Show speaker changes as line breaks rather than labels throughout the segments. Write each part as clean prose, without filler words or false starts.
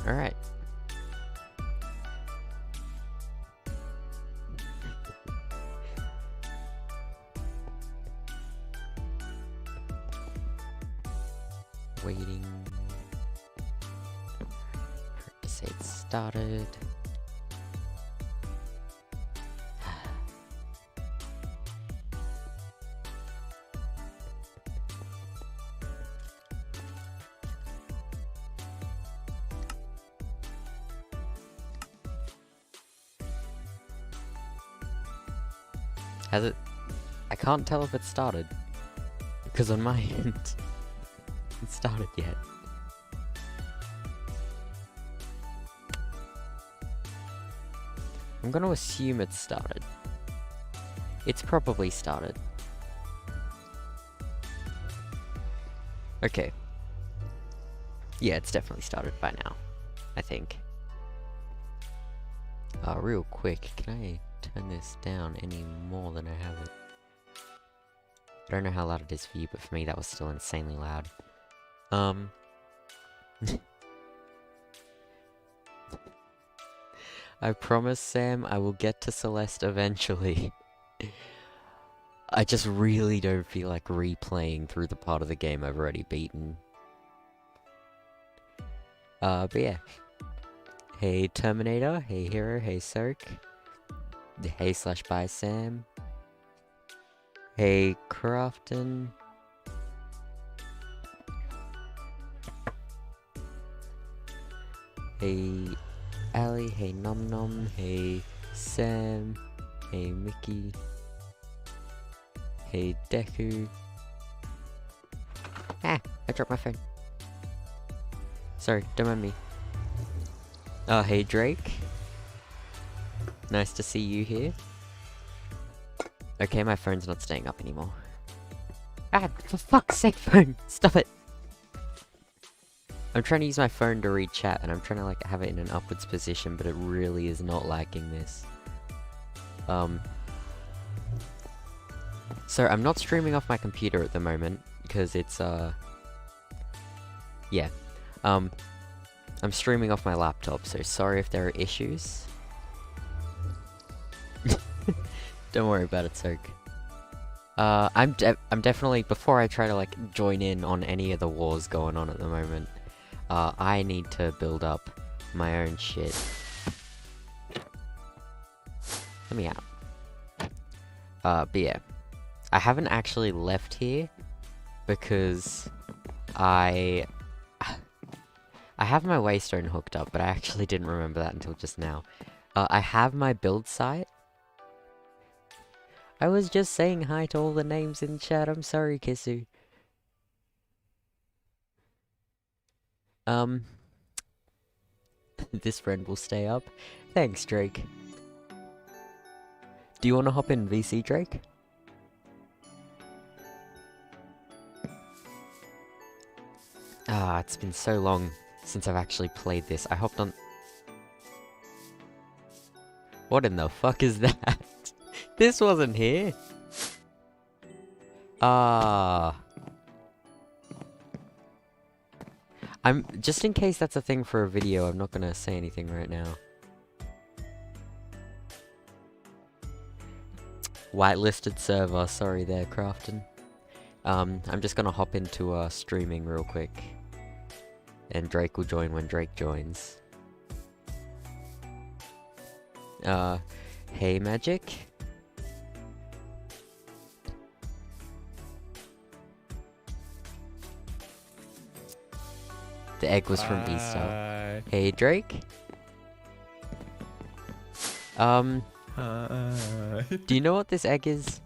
Alright. Waiting for it to say it started. Has it? I can't tell if it started because on my end it started yet. I'm gonna assume it started. It's probably started. Okay. Yeah, it's definitely started by now, I think. Real quick, can I turn this down any more than I have it? I don't know how loud it is for you, but for me that was still insanely loud. I promise, Sam, I will get to Celeste eventually. I just really don't feel like replaying through the part of the game I've already beaten. But yeah. Hey Terminator, hey Hero, hey Soak. Hey /by Sam. Hey Crafton. Hey Ali, hey Nom Nom, hey Sam, hey Mickey, hey Deku. Ah, I dropped my phone. Sorry, don't mind me. Oh, hey Drake. Nice to see you here. Okay, my phone's not staying up anymore. Ah, for fuck's sake, phone! Stop it! I'm trying to use my phone to read chat, and I'm trying to, like, have it in an upwards position, but it really is not liking this. So I'm not streaming off my computer at the moment, because it's, yeah. I'm streaming off my laptop, so sorry if there are issues. Don't worry about it, Soak. I'm definitely, before I try to, like, join in on any of the wars going on at the moment, I need to build up my own shit. Let me out. But yeah. I haven't actually left here, because I have my waystone hooked up, but I actually didn't remember that until just now. I have my build site. I was just saying hi to all the names in chat, I'm sorry, Kisu. This friend will stay up. Thanks, Drake. Do you want to hop in VC, Drake? Ah, it's been so long since I've actually played this. I hopped on... What in the fuck is that? This wasn't here. Ah. I'm... Just in case that's a thing for a video, I'm not gonna say anything right now. Whitelisted server, sorry there, Crafton. I'm just gonna hop into streaming real quick. And Drake will join when Drake joins. Hey Magic. The egg was from Easter. Hey Drake. Do you know what this egg is?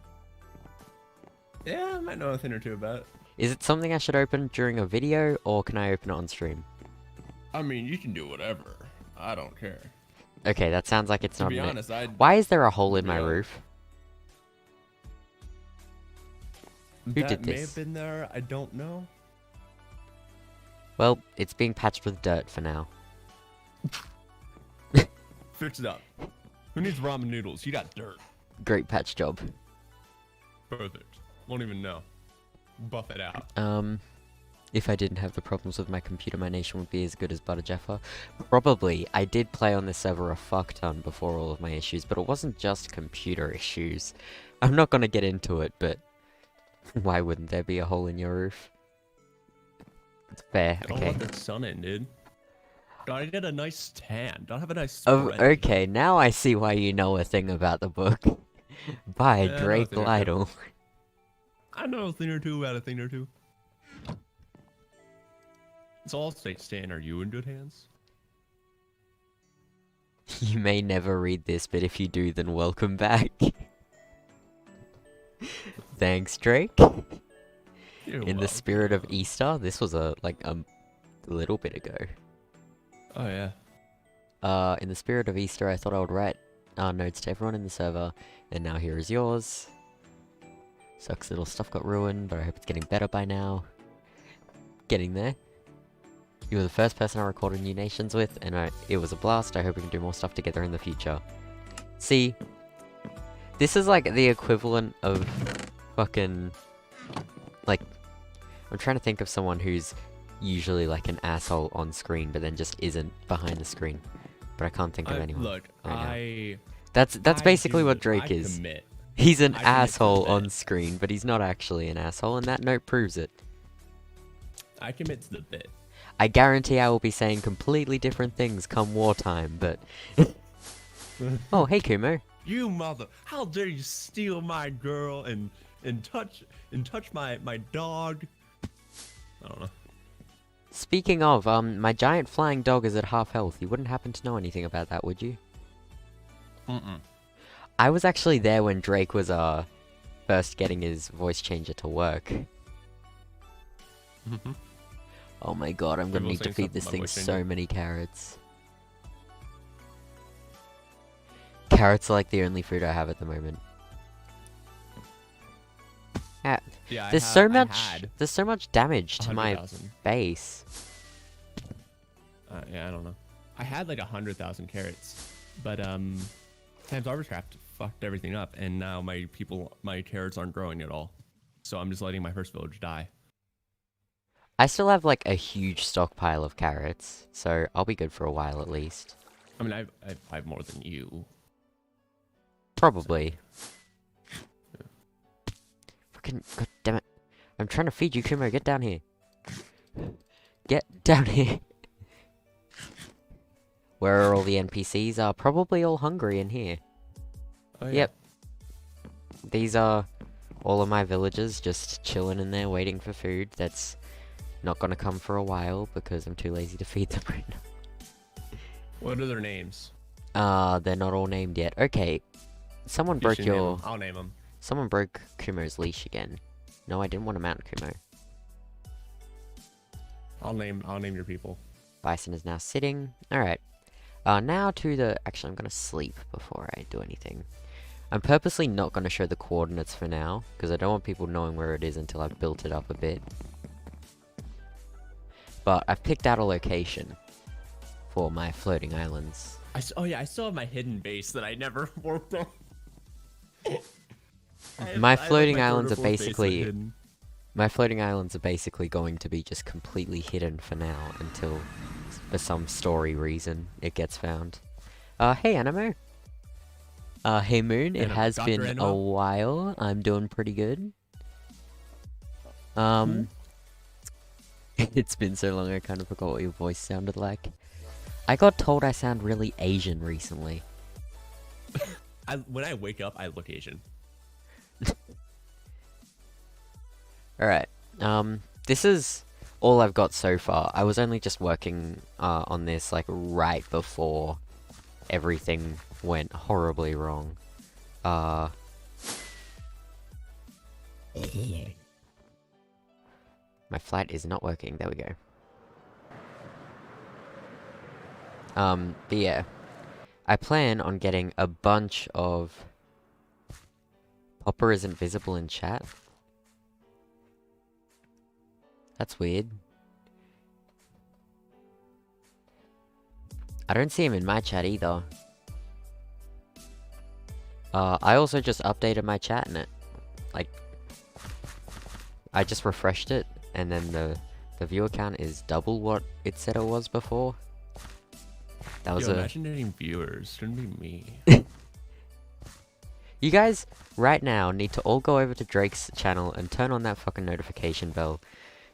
Yeah, I might know a thing or two about it.
Is it something I should open during a video, or can I open it on stream?
I mean, you can do whatever. I don't care.
Okay, that sounds like it's not.
To be honest,
Why is there a hole in my roof? Who did
That may
this?
have been there. I don't know.
Well, it's being patched with dirt for now.
Fix it up. Who needs ramen noodles? You got dirt.
Great patch job.
Perfect. Won't even know. Buff it out.
If I didn't have the problems with my computer, my nation would be as good as Butter Jeffer. Probably. I did play on this server a fuck ton before all of my issues, but it wasn't just computer issues. I'm not gonna get into it, but why wouldn't there be a hole in your roof? It's fair,
Don't
okay.
let the sun in, dude. Gotta get a nice tan. Don't have a nice
Oh,
spread.
okay, now I see why you know a thing about the book. By
Yeah, I know a
Drake
thing or two.
Lytle.
I know a thing or two about a thing or two. So I'll say, Stan, are you in good hands?
You may never read this, but if you do, then welcome back. Thanks, Drake.
You're
In the spirit of
welcome.
Easter, this was a little bit ago.
Oh yeah.
In the spirit of Easter, I thought I would write notes to everyone in the server, and now here is yours. Sucks little stuff got ruined, but I hope it's getting better by now. Getting there. You were the first person I recorded New Nations with, and it was a blast. I hope we can do more stuff together in the future. See, this is like the equivalent of fucking, like, I'm trying to think of someone who's usually like an asshole on screen, but then just isn't behind the screen. But I can't think of anyone.
Look,
right now. That's basically what Drake is.
Commit.
He's an
I commit to
asshole
the
on
bit.
screen, but he's not actually an asshole, and that note proves it.
I commit to the bit.
I guarantee I will be saying completely different things come wartime, but... Oh, hey Kumo.
You mother! How dare you steal my girl and touch my dog? I don't know.
Speaking of, my giant flying dog is at half health. You wouldn't happen to know anything about that, would you? I was actually there when Drake was, first getting his voice changer to work. Oh my god, I'm gonna
People
need to
saying
feed this
something
thing
about voice
so
changer?
many carrots. Carrots are like the only food I have at the moment.
Yeah,
There's so much damage to my
100,000.
base.
Yeah, I don't know. I had like 100,000 carrots, but Times Arborcraft fucked everything up, and now my carrots aren't growing at all. So I'm just letting my first village die.
I still have like a huge stockpile of carrots, so I'll be good for a while at least.
I mean, I have more than you.
Probably. Fucking god damn it. I'm trying to feed you, Kumo, get down here. Get down here. Where are all the NPCs? Are probably all hungry in here.
Oh, yeah.
Yep. These are all of my villagers just chilling in there waiting for food. That's not gonna come for a while because I'm too lazy to feed them right now.
What are their names?
They're not all named yet. Okay. Someone
You
broke
should name
your...
'em. I'll name them.
Someone broke Kumo's leash again. No, I didn't want to mount Kumo.
I'll name your people.
Bison is now sitting. Alright. Now to the... Actually, I'm gonna sleep before I do anything. I'm purposely not gonna show the coordinates for now, because I don't want people knowing where it is until I've built it up a bit. But I've picked out a location for my floating islands.
Oh yeah, I still have my hidden base that I never worked on.
My floating islands are basically... My floating islands are basically going to be just completely hidden for now until, for some story reason, it gets found. Hey Animo. Hey Moon, it
Animo,
has
Dr.
been a
Animo?
while. I'm doing pretty good. It's been so long I kind of forgot what your voice sounded like. I got told I sound really Asian recently.
When I wake up, I look Asian.
Alright, this is all I've got so far. I was only just working, on this, like, right before everything went horribly wrong. My flight is not working, there we go. But yeah. I plan on getting a bunch of... Popper isn't visible in chat? That's weird. I don't see him in my chat either. I also just updated my chat and it, like, I just refreshed it and then the The viewer count is double what it said it was before. That was
imagine getting viewers. Shouldn't be me.
You guys, right now, need to all go over to Drake's channel and turn on that fucking notification bell.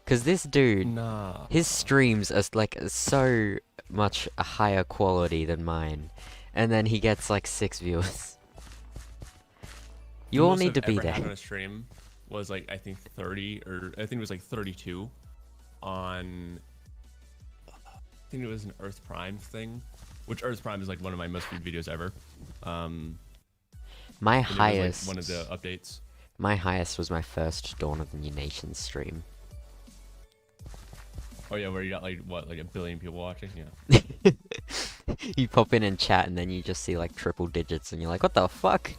Because this dude,
Nah.
his streams are, like, so much a higher quality than mine. And then he gets, like, 6 viewers. You all need to be there.
On a stream was, like, I think 30, or I think it was, like, 32 on... I think it was an Earth Prime thing. Which Earth Prime is, like, one of my most viewed videos ever.
My
was,
highest...
like, one of the updates.
My highest was my first Dawn of the New Nation stream.
Oh yeah, where you got like what, like 1 billion people watching? Yeah.
You pop in and chat, and then you just see like triple digits, and you're like, "What the fuck?"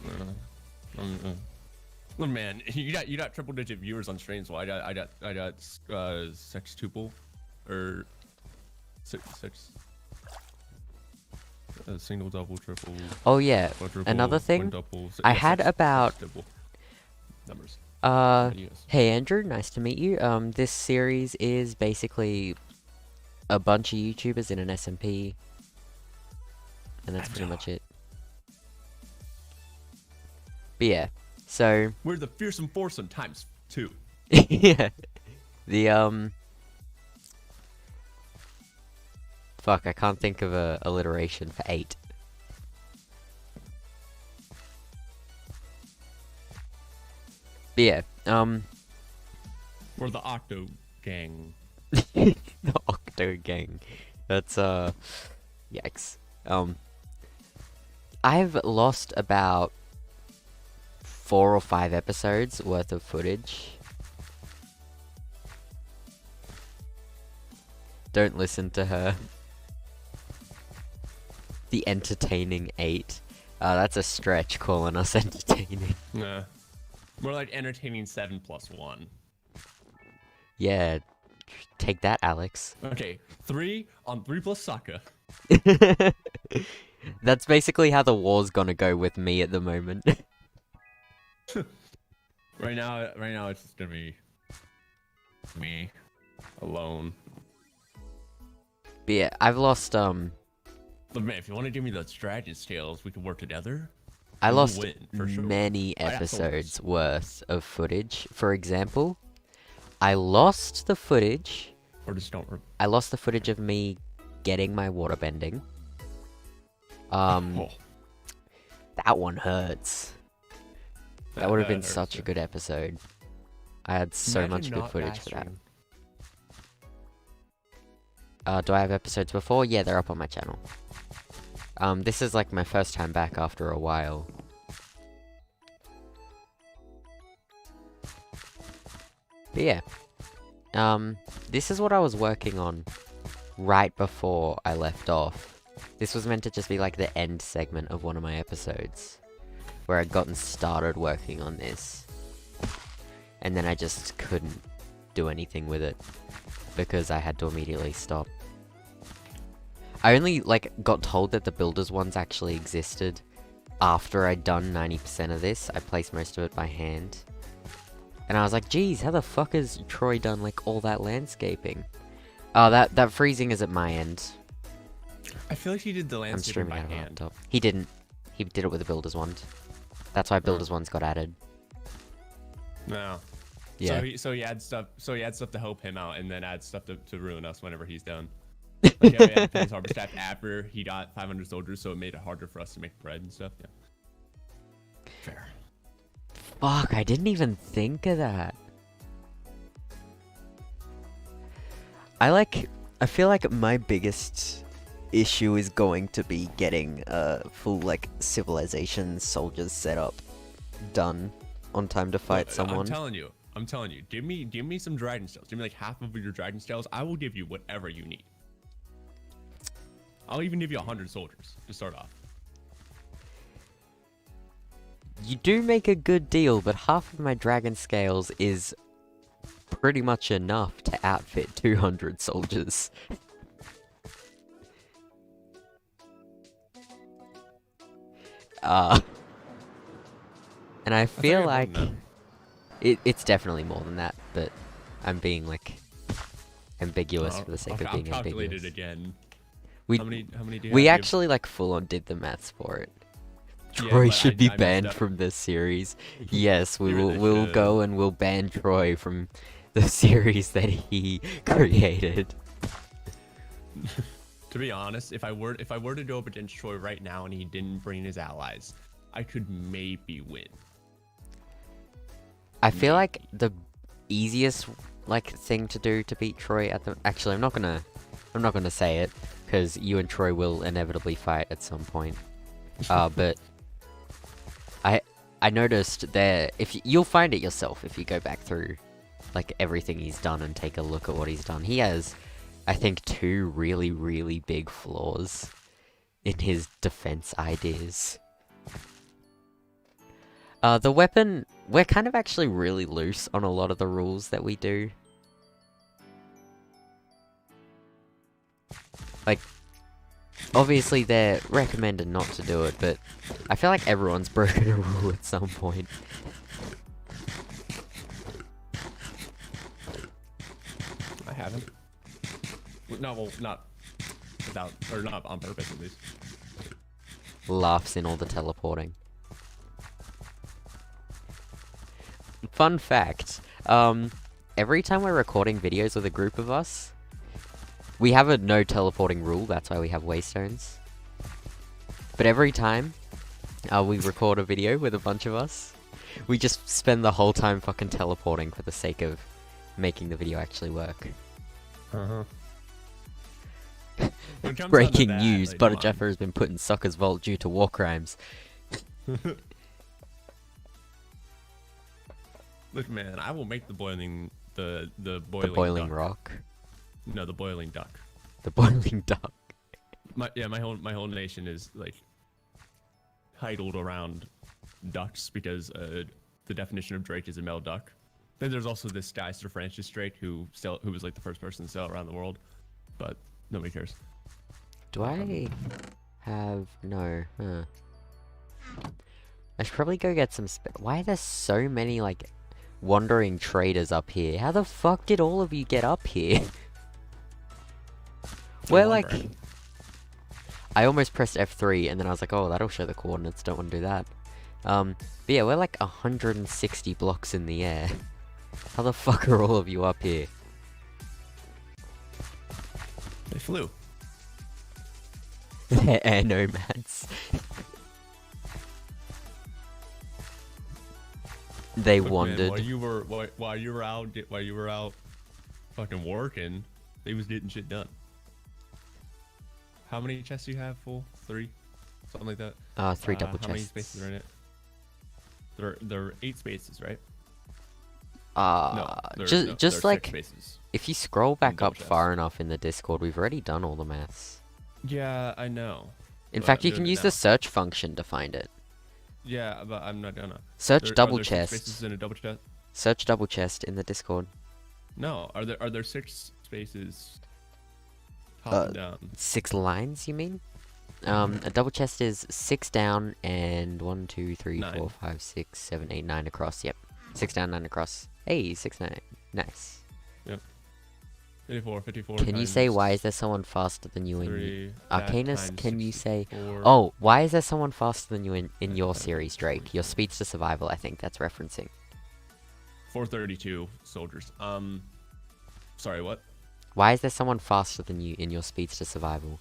Look, man, you got triple digit viewers on streams. Well, I got sextuple, or six. Single, double, triple.
Oh yeah,
quadruple,
another thing.
quintuple,
I had about
numbers.
Hey Andrew, nice to meet you. This series is basically a bunch of YouTubers in an SMP, and that's pretty much it. But yeah, so
we're the fearsome foursome times 2.
yeah, the fuck, I can't think of a alliteration for 8. But yeah,
we're the Octo Gang.
The Octo Gang. That's yikes. I've lost about 4 or 5 episodes worth of footage. Don't listen to her. The entertaining 8. That's a stretch calling us entertaining.
Nah. More like entertaining 7+1.
Yeah, take that, Alex.
Okay, 3 on 3 plus Sokka.
That's basically how the war's gonna go with me at the moment.
Right now it's just gonna be me alone.
But yeah, I've lost
But man, if you want to give me the strategy skills, we can work together.
I lost
for sure.
many episodes worth of footage. For example, I lost the footage.
Or just don't.
I lost the footage of me getting my water bending.
Oh.
That one hurts. That would have been
hurts,
such a
yeah.
good episode. I had so
Imagine
much good
not
footage for that.
mastering.
Do I have episodes before? Yeah, they're up on my channel. This is like my first time back after a while. But yeah. This is what I was working on right before I left off. This was meant to just be like the end segment of one of my episodes, where I'd gotten started working on this. And then I just couldn't do anything with it, because I had to immediately stop. I only, like, got told that the builders ones actually existed after I'd done 90% of this. I placed most of it by hand. And I was like, geez, how the fuck has Troy done, like, all that landscaping? Oh, that freezing is at my end.
I feel like he did the
I'm
landscaping
streaming
by
out of my
hand.
laptop. He didn't. He did it with the builders wand. That's why builders wands got added.
No.
Yeah.
So he had stuff. So he had stuff to help him out, and then add stuff to ruin us whenever he's done. Like, yeah, we had to pay his harbor staff after he got 500 soldiers, so it made it harder for us to make bread and stuff. Yeah. Fair.
Fuck, I didn't even think of that. I feel like my biggest issue is going to be getting full, like, civilization soldiers set up done on time to fight someone.
I'm telling you, give me some dragon scales. Give me like half of your dragon scales. I will give you whatever you need. I'll even give you 100 soldiers to start off.
You do make a good deal, but half of my dragon scales is pretty much enough to outfit 200 soldiers. And I feel like it's definitely more than that, but I'm being like ambiguous for the sake of
I'll
being
calculate
ambiguous.
it again.
We
How many do you have?
we actually like full on did the maths for it.
Yeah,
Troy
but
should be
I messed
banned
up.
from this series. Yes, we
You really
we'll
should.
go and we'll ban Troy from the series that he created.
To be honest, if I were to go up against Troy right now and he didn't bring his allies, I could maybe win.
I feel like the easiest like thing to do to beat Troy at the actually I'm not gonna say it because you and Troy will inevitably fight at some point. But I noticed there you'll find it yourself if you go back through like everything he's done and take a look at what he's done. He has I think 2 really, really big flaws in his defense ideas. The weapon, we're kind of actually really loose on a lot of the rules that we do. Like, obviously they're recommended not to do it, but I feel like everyone's broken a rule at some point.
I haven't. No, well, not without, or not on purpose at least.
Laughs in all the teleporting. Fun fact, every time we're recording videos with a group of us, we have a no teleporting rule, that's why we have waystones. But every time we record a video with a bunch of us, we just spend the whole time fucking teleporting for the sake of making the video actually work.
Uh-huh.
Breaking news, Butter Jeffer has been put in Soccer's vault due to war crimes.
Look, man, I will make the boiling
The boiling
duck.
rock.
No, the boiling duck.
The boiling duck.
My whole nation is like titled around ducks because the definition of Drake is a male duck. Then there's also this guy Sir Francis Drake who was like the first person to sail around the world, but nobody cares.
Do I have no? Huh. I should probably go get some. Why are there so many like wandering traders up here? How the fuck did all of you get up here? We're like, I almost pressed F3 and then I was like, oh, that'll show the coordinates. Don't want to do that. But yeah, we're like 160 blocks in the air. How the fuck are all of you up here?
They flew.
They're air nomads. They
Look,
wandered.
man, while you were out fucking working, they was getting shit done. How many chests do you have full? 3? Something like that?
3 double
How many
chests.
spaces are in it? There are 8 spaces, right?
Just like,
6 spaces.
if you scroll back
double
up
chests.
far enough in the Discord, we've already done all the maths.
Yeah, I know.
In
But
fact,
I'm
you can
doing it
use
now.
the search function to find it.
Yeah, but I'm not gonna.
Search double
are there 6 spaces
chest.
in a double chest?
Search double chest in the Discord.
No. Are there 6 spaces? Top and down.
6 lines, you mean? A double chest is 6 down and 1, 2, 3, 4,
9.
5, 6, 7, 8, 9 across. Yep. 6 down, 9 across. Hey, 6, 9. Nice.
54.
Can you say
times
why is there someone faster than you in
3, that
Arcanus?
times
Can you say
64.
oh, why is there someone faster than you in your series, Drake? Your speeds to survival, I think that's referencing.
432 soldiers. Sorry, what?
Why is there someone faster than you in your speeds to survival?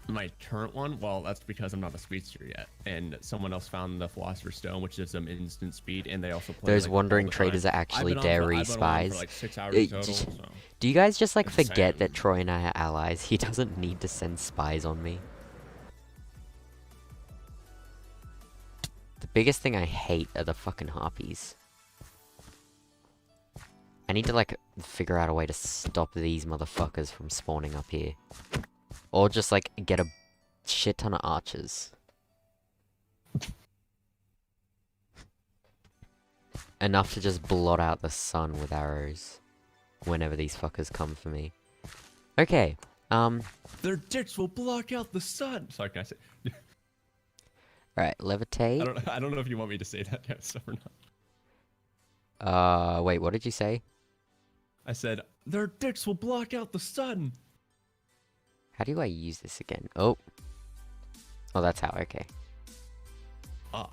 My current one? Well, that's because I'm not a speedster yet, and someone else found the Philosopher's Stone, which is some instant speed, and they also play
Those
like,
wandering
all the
traders
time.
are actually
I've been on
dairy
for
spies.
like 6 hours
It-
total. So.
Do you guys just like
Insane.
forget that Troy and I are allies? He doesn't need to send spies on me. The biggest thing I hate are the fucking harpies. I need to like figure out a way to stop these motherfuckers from spawning up here. Or just like get a shit ton of archers. Enough to just blot out the sun with arrows. Whenever these fuckers come for me. Okay,
Their dicks will block out the sun. Sorry, can I say?
alright, levitate.
I don't know if you want me to say that yet, or not.
Wait, what did you say?
I said Their dicks will block out the sun.
How do I use this again? Oh. Oh, that's how. Okay.
Ah.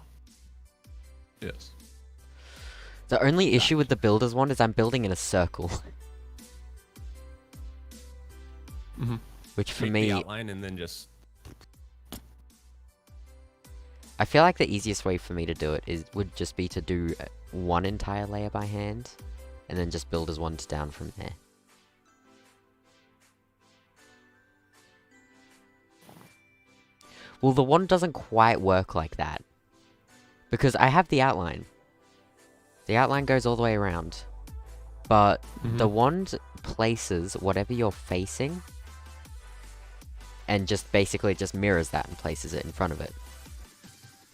Yes.
The only issue with the builder's one is I'm building in a circle.
Mm-hmm.
Which for
Make
me...
the outline and then just...
I feel like the easiest way for me to do it would just be to do one entire layer by hand. And then just build as one down from there. Well, the wand doesn't quite work like that. Because I have the outline. The outline goes all the way around. But the wand places whatever you're facing. And just basically just mirrors that and places it in front of it.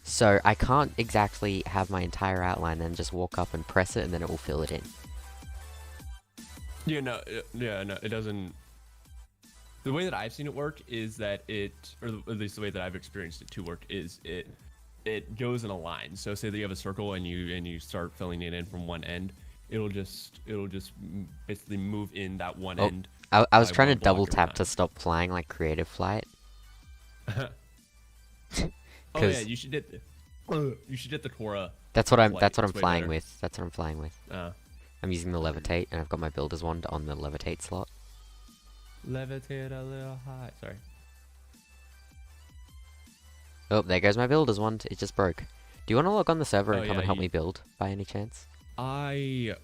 So I can't exactly have my entire outline and just walk up and press it and then it will fill it in.
Yeah, no, it doesn't. The way that I've seen it work is that or at least the way that I've experienced it to work is it goes in a line. So say that you have a circle and you start filling it in from one end, it'll just basically move in that one end.
I was trying to double tap to stop flying like creative flight.
Oh yeah, you should hit the Quora.
That's what I'm
It's way
flying
better.
with. That's what I'm flying with. I'm using the levitate, and I've got my builder's wand on the levitate slot.
Levitate a little high. Sorry.
Oh, there goes my builder's wand. It just broke. Do you want to log on the server and come and help me build, by any chance?
I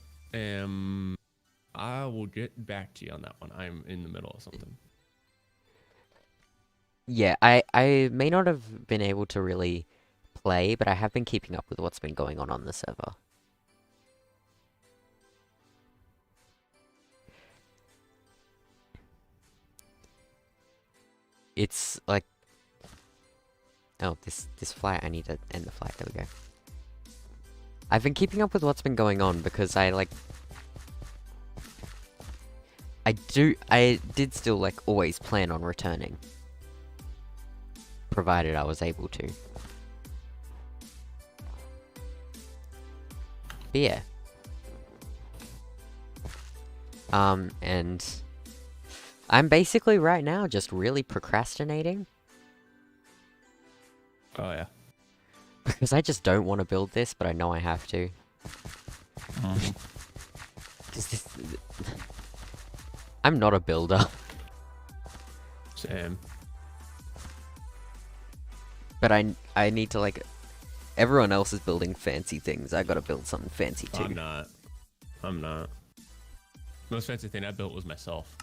will get back to you on that one. I'm in the middle of something.
Yeah, I may not have been able to really play, but I have been keeping up with what's been going on the server. It's like... Oh, this flight, I need to end the flight, there we go. I've been keeping up with what's been going on because I did still like always plan on returning. Provided I was able to. But yeah. And I'm basically right now just really procrastinating.
Oh yeah.
Because I just don't want to build this, but I know I have to. I'm not a builder.
Same.
But I need to like... Everyone else is building fancy things. I gotta build something fancy too.
I'm not. Most fancy thing I built was myself.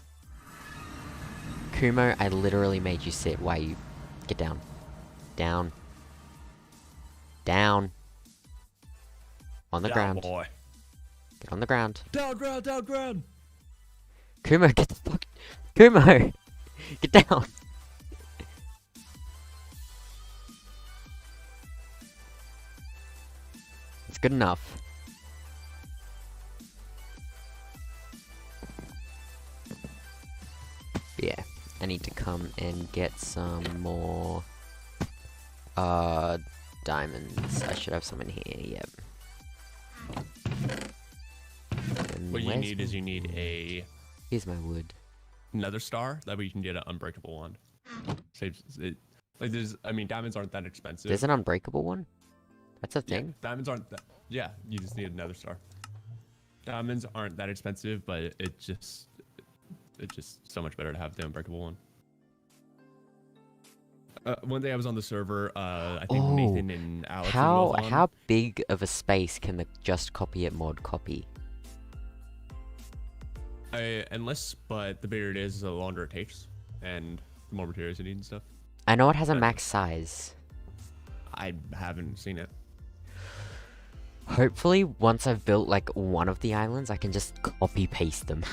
Kumo, I literally made you sit. Why you... Get down. Down. Down. On the ground.
Boy.
Get on the ground.
Down ground, down ground.
Kumo, get the fuck... Kumo! Get down! It's good enough. Yeah, I need to come and get some more... diamonds. I should have some in here, yep.
What you need is you need a...
Here's my wood.
Nether star. That way you can get an unbreakable one. Saves it. Like I mean, diamonds aren't that expensive.
There's an unbreakable one? That's a
Yeah,
thing?
diamonds aren't that... Yeah, you just need another star. Diamonds aren't that expensive, but it's just so much better to have the unbreakable one. One day I was on the server, I think Nathan and Alex were both on.
How big of a space can the just copy it mod copy?
Endless, but the bigger it is, the longer it takes, and the more materials you need and stuff.
I know it has a max size.
I haven't seen it.
Hopefully, once I've built like one of the islands, I can just copy paste them.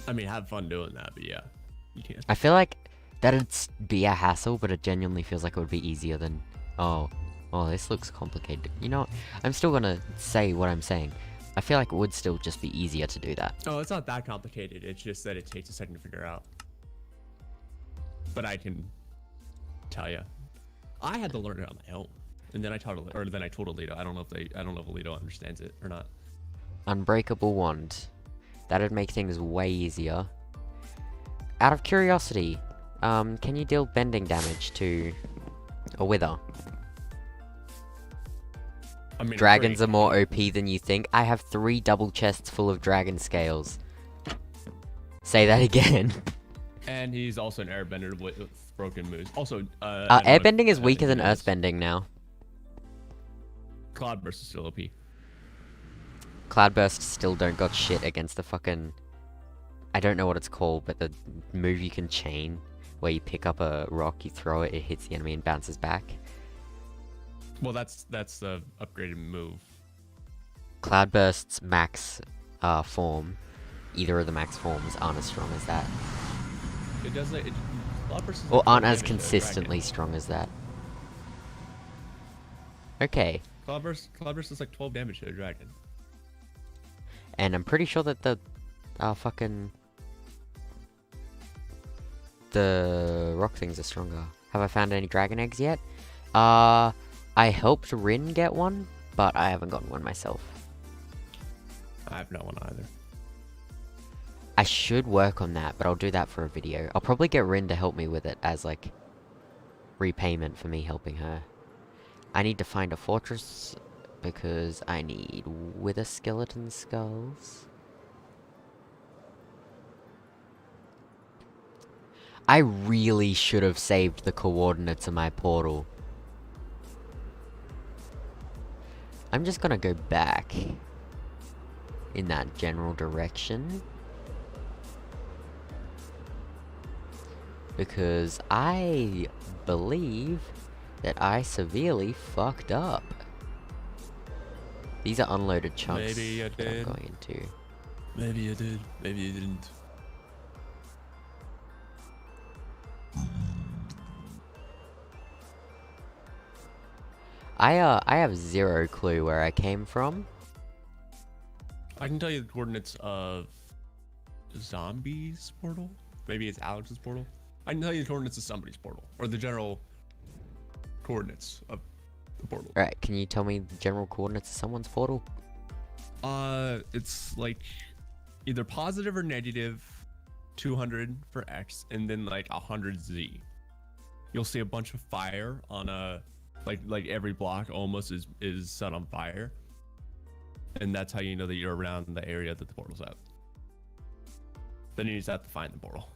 I mean, have fun doing that, but yeah, you can.
I feel like that'd be a hassle, but it genuinely feels like it would be easier than, oh, this looks complicated. You know, I'm still gonna say what I'm saying. I feel like it would still just be easier to do that.
Oh, it's not that complicated. It's just that it takes a second to figure out. But I can tell you, I had to learn it on my own, and then I told Alito. I don't know if Alito understands it or not.
Unbreakable wand. That'd make things way easier. Out of curiosity, can you deal bending damage to a wither?
I mean,
Dragons are more OP than you think. I have 3 double chests full of dragon scales. Say that again.
And he's also an airbender with broken moves. Also,
airbending is weaker than earthbending now.
Cloudburst is still OP.
Cloudburst still don't got shit against the fucking... I don't know what it's called, but the move you can chain, where you pick up a rock, you throw it, it hits the enemy and bounces back.
Well, that's the upgraded move.
Cloudburst's max form, either of the max forms aren't as strong as that.
It does like... Cloudburst is
Or
like
aren't
12
as
damage to a
consistently
dragon.
strong as that. Okay.
Cloudburst is like 12 damage to a dragon.
And I'm pretty sure that the fucking... the rock things are stronger. Have I found any dragon eggs yet? I helped Rin get one, but I haven't gotten one myself.
I have no one either.
I should work on that, but I'll do that for a video. I'll probably get Rin to help me with it as, like, repayment for me helping her. I need to find a fortress, because I need wither skeleton skulls. I really should have saved the coordinates of my portal. I'm just gonna go back in that general direction. Because I believe that I severely fucked up. These are unloaded chunks
Maybe you
that I'm
did.
going into.
Maybe you did. Maybe you didn't.
I have zero clue where I came from.
I can tell you the coordinates of Zombie's portal. Maybe it's Alex's portal. I can tell you the coordinates of somebody's portal. Or the general coordinates of the portal.
Alright, can you tell me the general coordinates of someone's portal?
It's like either positive or negative 200 for X and then like 100 Z. You'll see a bunch of fire on a like every block almost is set on fire. And that's how you know that you're around the area that the portal's at. Then you just have to find the portal.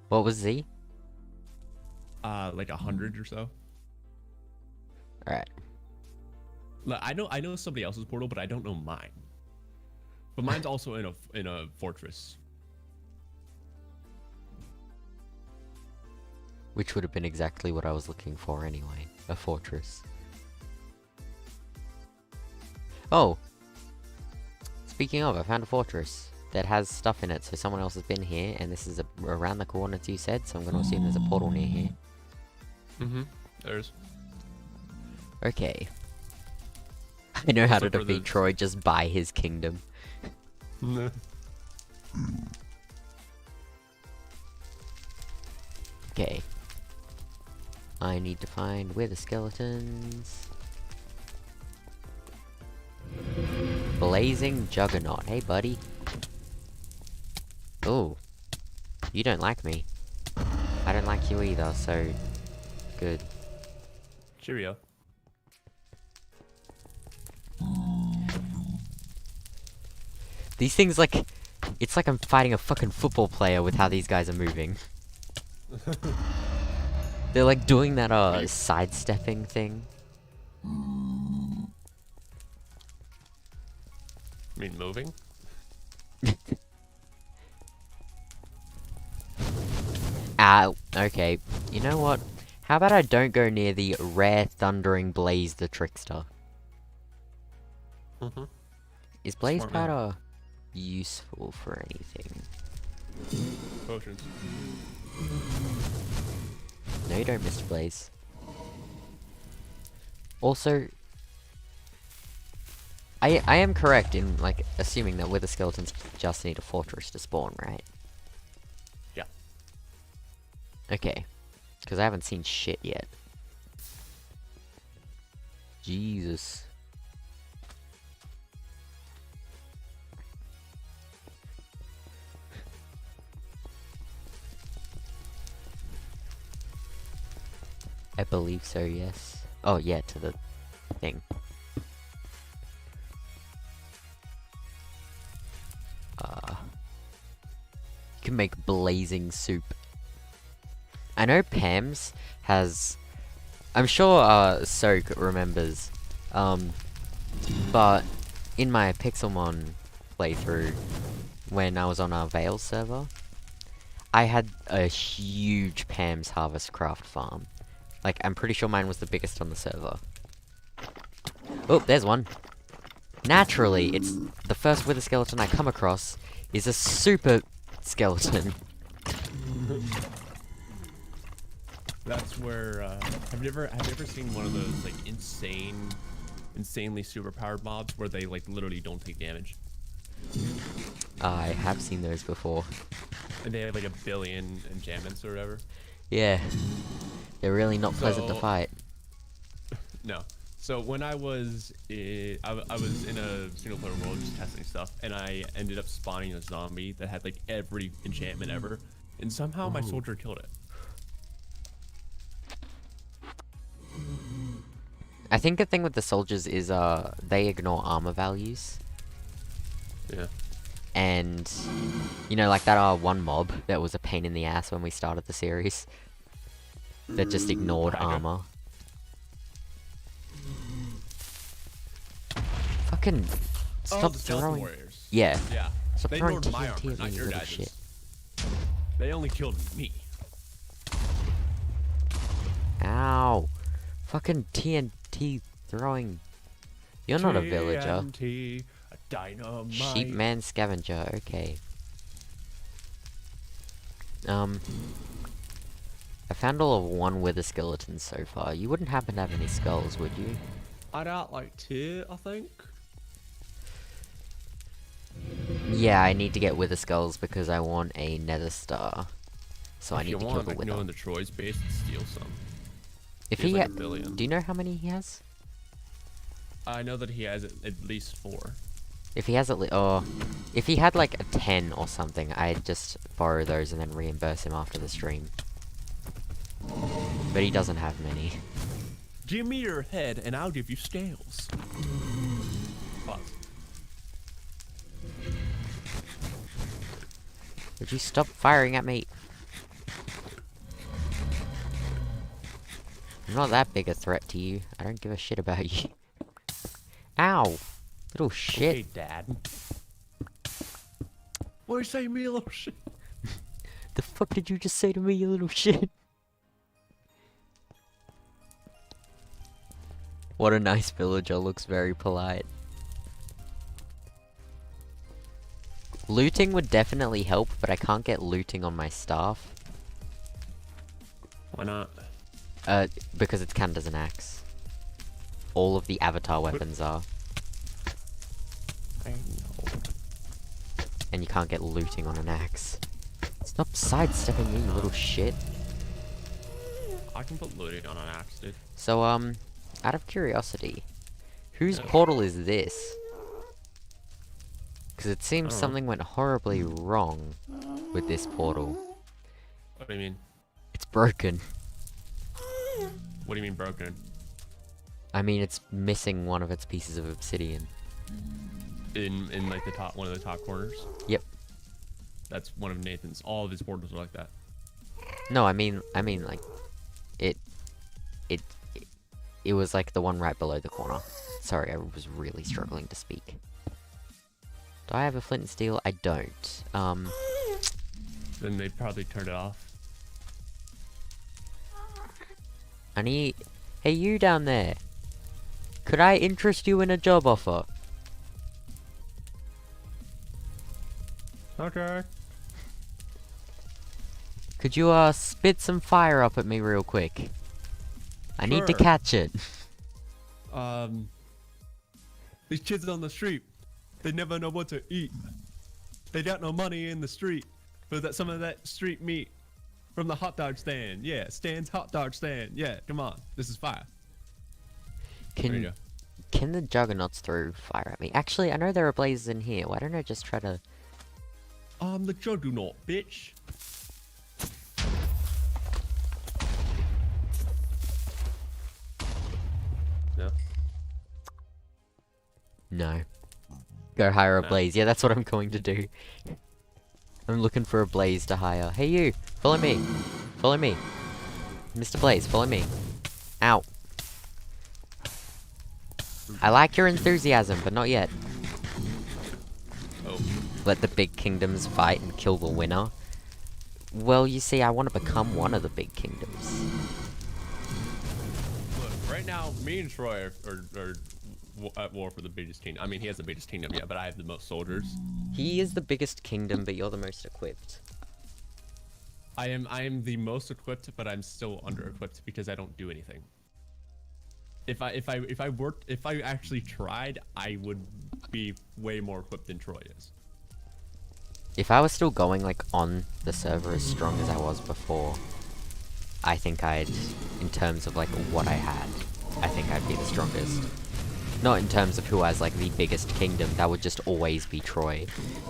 What was Z?
Like 100 or so.
Alright.
Like, I know somebody else's portal, but I don't know mine. But mine's also in a fortress.
Which would have been exactly what I was looking for anyway. A fortress. Oh! Speaking of, I found a fortress that has stuff in it, so someone else has been here, and this is around the coordinates you said, so I'm going to assume there's a portal near here.
Mm-hmm. There's.
Okay. I know how
Also
to
for
defeat
the-
Troy, just buy his kingdom. Okay. I need to find where the skeletons... Blazing Juggernaut. Hey, buddy. Oh. You don't like me. I don't like you either, so... Good.
Cheerio.
These things, like... It's like I'm fighting a fucking football player with how these guys are moving. They're like doing that, sidestepping thing.
I mean, moving?
Okay. You know what? How about I don't go near the rare thundering Blaze the Trickster?
Mm-hmm.
Is Blaze
Smart man.
powder useful for anything?
Potions.
No, you don't, Mr. Blaze. Also, I am correct in, like, assuming that wither skeletons just need a fortress to spawn, right?
Yeah.
Okay. Because I haven't seen shit yet. Jesus. I believe so, yes. Oh, yeah, to the thing. You can make blazing soup. I know Pam's has... I'm sure, Soak remembers. But in my Pixelmon playthrough, when I was on our Veil server, I had a huge Pam's Harvest Craft farm. Like, I'm pretty sure mine was the biggest on the server. Oh, there's one. Naturally, it's the first wither skeleton I come across is a super skeleton.
That's where, have you ever seen one of those, like, insanely superpowered mobs where they, like, literally don't take damage?
I have seen those before.
And they have, like, 1 billion enchantments or whatever?
Yeah. They're really not pleasant to fight.
No. So when I was in a single player world just testing stuff, and I ended up spawning a zombie that had like every enchantment ever, and somehow my soldier killed it.
I think the thing with the soldiers is they ignore armor values.
Yeah.
And you know, like that one mob that was a pain in the ass when we started the series that just ignored armor. Fucking stop
the
throwing.
Warriors.
Yeah.
Yeah.
Stop
They
throwing
ignored my
TNT
armor,
at
not
me,
your
little
guys'.
shit.
They only killed me.
Ow. Fucking TNT throwing. You're not a villager.
TNT, a dynamite.
Sheep man scavenger, okay. I found all of one wither skeleton so far. You wouldn't happen to have any skulls, would you?
I got like 2, I think.
Yeah, I need to get wither skulls because I want a nether star. So I need to kill the
wither.
wither.
Go into Troy's base and steal some.
If
He
he
has
had,
like 1 billion.
do you know how many he has?
I know that he has at least 4.
If he has if he had like a 10 or something, I'd just borrow those and then reimburse him after the stream. But he doesn't have many.
Give me your head and I'll give you scales. Pause.
Would you stop firing at me? I'm not that big a threat to you. I don't give a shit about you. Ow! Little shit.
Hey, Dad. What are you saying to me, little shit?
The fuck did you just say to me, you little shit? What a nice villager, looks very polite. Looting would definitely help, but I can't get looting on my staff.
Why not?
Because it's counted as an axe. All of the avatar weapons are.
I know.
And you can't get looting on an axe. Stop sidestepping me, you little shit.
I can put looting on an axe, dude.
So, out of curiosity, whose portal is this? Because it seems something went horribly wrong with this portal.
What do you mean?
It's broken.
What do you mean broken?
I mean, it's missing one of its pieces of obsidian.
In like the top, one of the top corners?
Yep.
That's one of Nathan's. All of his portals are like that.
No, I mean, like, it was like the one right below the corner. Sorry, I was really struggling to speak. Do I have a flint and steel? I don't.
Then they probably turned it off.
I need... Hey, you down there. Could I interest you in a job offer?
Okay.
Could you, spit some fire up at me real quick? I need to
Sure.
catch it.
These kids on the street, they never know what to eat. They got no money in the street for that some of that street meat from the hot dog stand. Yeah, Stan's hot dog stand. Yeah, come on, this is fire. There you go.
Can the juggernauts throw fire at me? Actually, I know there are blazes in here. Why don't I just try to...
I'm the juggernaut, bitch.
No. Go hire a
No.
blaze. Yeah, that's what I'm going to do. I'm looking for a blaze to hire. Hey you! Follow me! Follow me! Mr. Blaze, follow me. Ow. I like your enthusiasm, but not yet.
Oh.
Let the big kingdoms fight and kill the winner. Well, you see, I want to become one of the big kingdoms.
Look, right now, me and Troy are at war for the biggest kingdom. I mean, he has the biggest kingdom, yeah, but I have the most soldiers.
He is the biggest kingdom, but you're the most equipped.
I am the most equipped, but I'm still under-equipped because I don't do anything. If I actually tried, I would be way more equipped than Troy is.
If I was still going, like, on the server as strong as I was before, I think I'd, in terms of, like, what I had, I think I'd be the strongest. Not in terms of who has, like, the biggest kingdom, that would just always be Troy.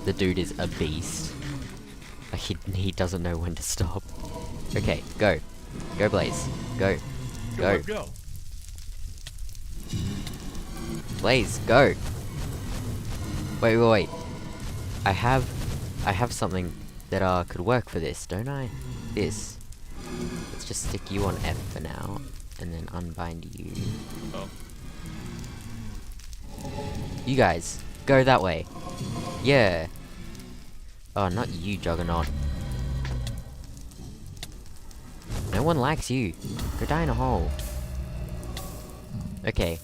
The dude is a beast. Like, he doesn't know when to stop. Okay, go. Go, Blaze. Go. Go.
Go.
Blaze, go. Wait. I have something that could work for this, don't I? This. Let's just stick you on F for now, and then unbind you.
Oh.
You guys, go that way. Yeah. Oh, not you, Juggernaut. No one likes you. Go die in a hole. Okay.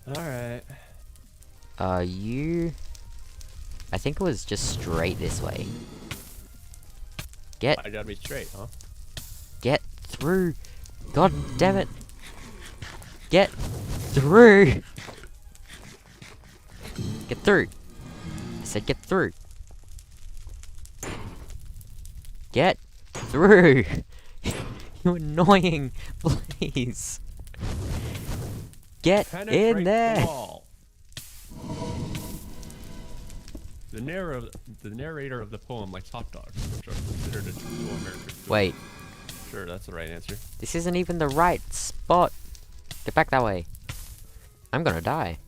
Alright.
You... I think it was just straight this way. Get...
I gotta be straight, huh?
Get through! God damn it! Get through! Get through! I said get through! Get through! You annoying! Please! Get in there!
The narrator of the poem likes hot dogs, which are considered a true American food.
Wait,
Sure, that's the right answer.
this isn't even the right spot! Get back that way. I'm gonna die.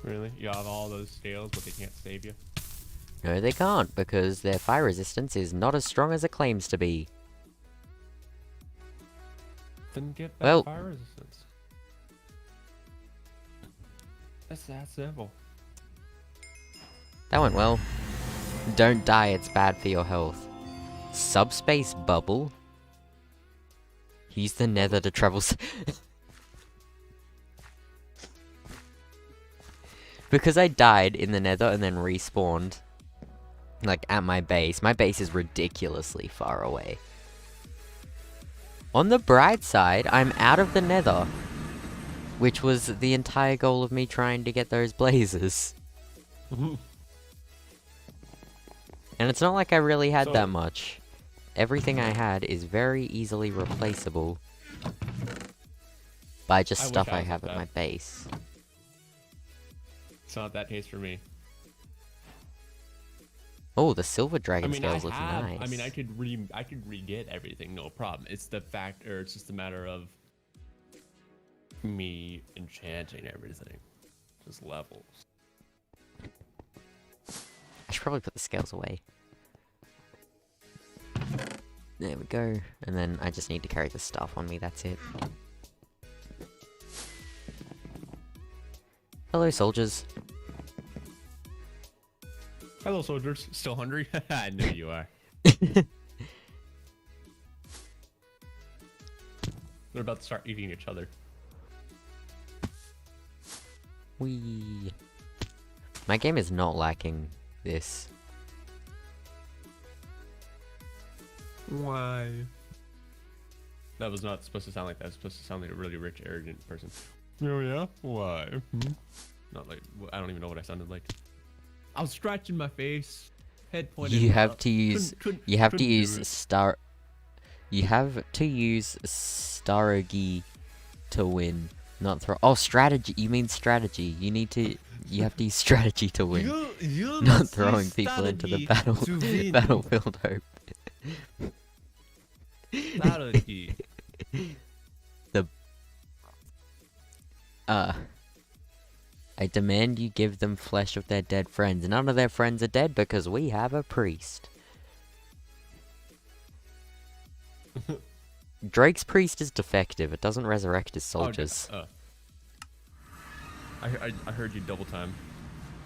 Really? You have all those scales, but they can't save you?
No, they can't, because their fire resistance is not as strong as it claims to be.
Then get that
Well-
fire resistance. That's that simple.
That went well. Don't die, it's bad for your health. Subspace bubble? Use the nether to travel Because I died in the nether and then respawned, like, at my base. My base is ridiculously far away. On the bright side, I'm out of the nether, which was the entire goal of me trying to get those blazes. And it's not like I really had that much. Everything I had is very easily replaceable by just
I
stuff
wish I
I
was
have
like
at
that.
my base.
It's not that case for me.
Oh, the silver
I
dragon
mean,
scales look
I
nice.
mean, I could re-get everything, no problem. It's the fact, or it's just a matter of me enchanting everything. Just levels.
I should probably put the scales away. There we go. And then I just need to carry the stuff on me, that's it. Hello, soldiers.
Hello, soldiers. Still hungry? I know you are. They're about to start eating each other.
Wee. My game is not liking this.
Why? That was not supposed to sound like that. It was supposed to sound like a really rich, arrogant person. Oh yeah? Why? Not like, I don't even know what I sounded like. I was scratching my face. Head pointed
You have
up.
to use
Couldn't
you have to
do
use
it.
star you have to use Starogi to win, not throw. Oh, strategy. You mean strategy. You have to use strategy to win.
You
Not
must
throwing
use
people into the
strategy to win.
battlefield hope.
Strategy.
I demand you give them flesh of their dead friends. None of their friends are dead because we have a priest. Drake's priest is defective. It doesn't resurrect his soldiers.
I heard you double time.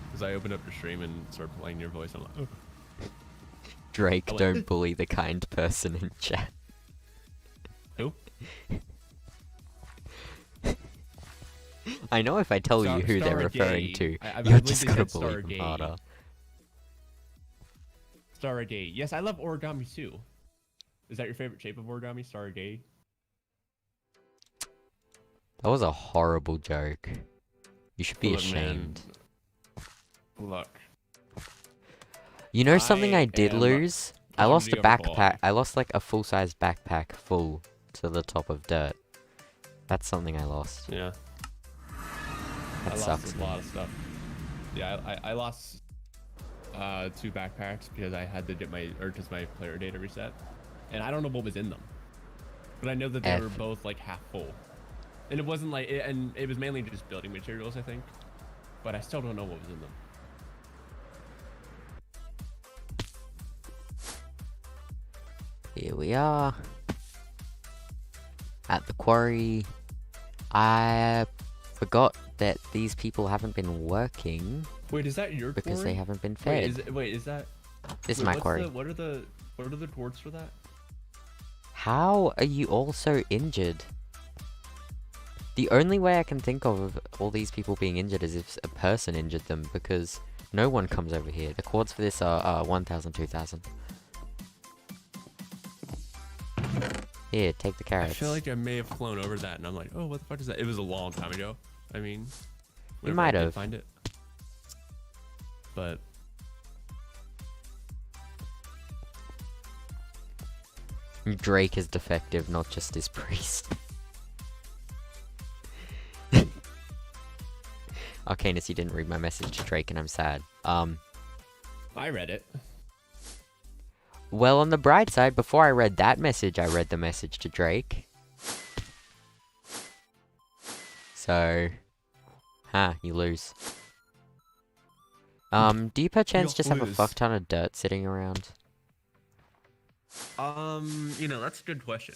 Because I opened up your stream and started playing your voice. I'm like, oh.
Drake, don't bully the kind person in chat.
Who?
I know if I tell you who they're referring to,
I
you're
believe
just
they
gonna
said
bully them harder.
Stargate. Yes, I love origami too. Is that your favorite shape of origami? Stargate?
That was a horrible joke. You should be ashamed.
Look.
You know something I did lose? I lost a backpack. I lost like a full-size backpack full to the top of dirt. That's something I lost.
Yeah.
That sucks.
A lot of stuff. Yeah, I lost 2 backpacks because I had to get my player data reset, and I don't know what was in them, but I know that they were both like half full, and it wasn't like and it was mainly just building materials, I think, but I still don't know what was in them.
Here we are at the quarry. I forgot that these people haven't been working.
Wait, is that your
because
quarry?
They haven't been fed.
Is that?
This is my quarry.
What are the torts for that?
How are you all so injured? The only way I can think of all these people being injured is if a person injured them, because no one comes over here. The quartz for this are 1,000, 2,000. Here, take the carrots.
I feel like I may have flown over that, and I'm like, oh, what the fuck is that? It was a long time ago. I mean,
you might have.
Find it, but
Drake is defective, not just his priest. Arcanus, you didn't read my message to Drake, and I'm sad.
I read it.
Well, on the bright side, before I read that message, I read the message to Drake. So, you lose. Do you perchance just have a fuck ton of dirt sitting around?
You know, that's a good question.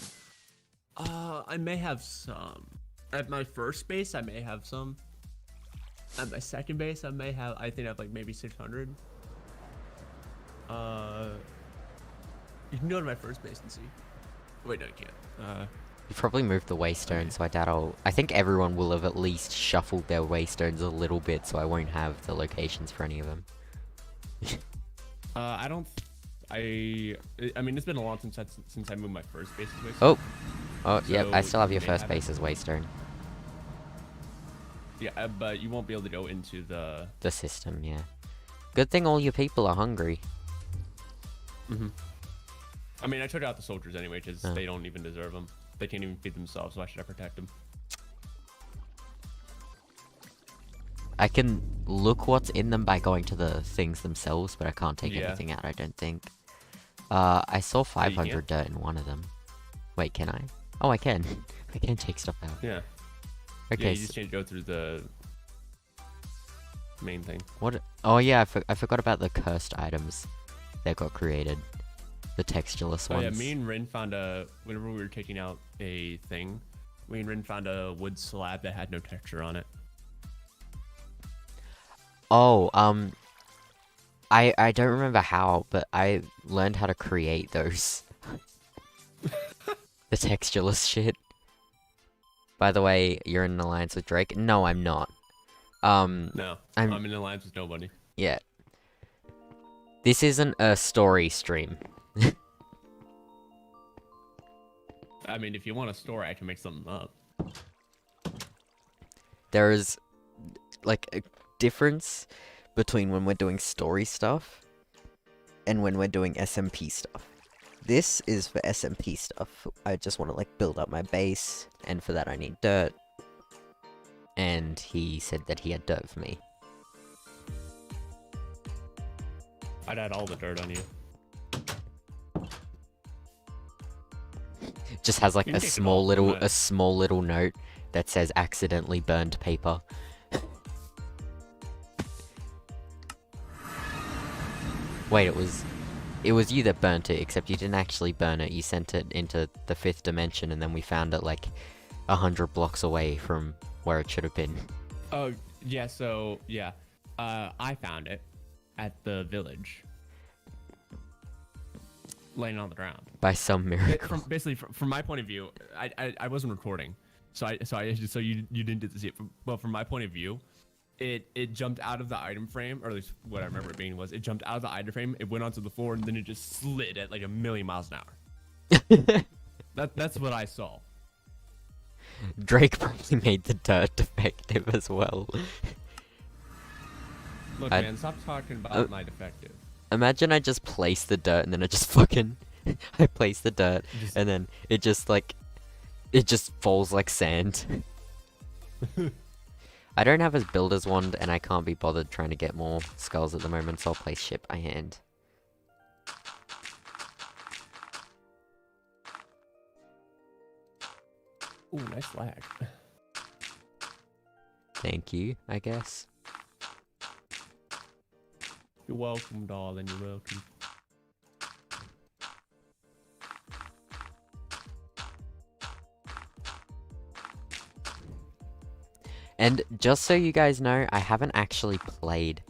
I may have some. At my first base, I may have some. At my second base, I think I have like maybe 600. You can go to my first base and see. Wait, no, you can't.
You probably moved the waystones, so I doubt I think everyone will have at least shuffled their waystones a little bit, so I won't have the locations for any of them.
I mean, it's been a long time since I moved my first base to waystone.
Oh, so yeah, I still have your
may
first
have
base as waystone.
Yeah, but you won't be able to go into the
system. Yeah. Good thing all your people are hungry.
I mean, I took out the soldiers anyway because they don't even deserve them. They can't even feed themselves. Why should I protect them?
I can look what's in them by going to the things themselves, but I can't take anything out, I don't think. I saw 500 dirt in one of them. Wait, can I? Oh, I can. I can take stuff out.
Yeah.
Okay.
Yeah, you just can't go through the main thing.
What? Oh yeah, I forgot about the cursed items that got created. The textureless ones.
Yeah, me and Rin found whenever we were taking out a thing, me and Rin found a wood slab that had no texture on it.
Oh, I don't remember how, but I learned how to create those. The textureless shit. By the way, you're in an alliance with Drake? No, I'm not.
No, I'm in an alliance with nobody.
Yeah. This isn't a story stream.
I mean, if you want a story, I can make something up.
There is, like, a difference between when we're doing story stuff and when we're doing SMP stuff. This is for SMP stuff. I just want to, like, build up my base, and for that I need dirt. And he said that he had dirt for me.
I'd add all the dirt on you.
Just has like a small little note that says accidentally burned paper. Wait, it was you that burnt it, except you didn't actually burn it. You sent it into the 5th dimension, and then we found it like 100 blocks away from where it should have been.
Oh, yeah, so, yeah. I found it at the village. Laying on the ground.
By some miracle.
Basically, from my point of view, I wasn't recording. So you didn't get to see it. But from my point of view, it jumped out of the item frame, or at least what I remember it being was, it jumped out of the item frame, it went onto the floor, and then it just slid at like 1,000,000 miles an hour. That's what I saw.
Drake probably made the dirt defective as well.
Look, man, stop talking about my defective.
Imagine I just place the dirt and then I just fucking... I place the dirt and then it just like... It just falls like sand. I don't have his builder's wand and I can't be bothered trying to get more skulls at the moment, so I'll place ship by hand.
Ooh, nice lag.
Thank you, I guess.
You're welcome, darling, you're welcome.
And just so you guys know, I haven't actually played,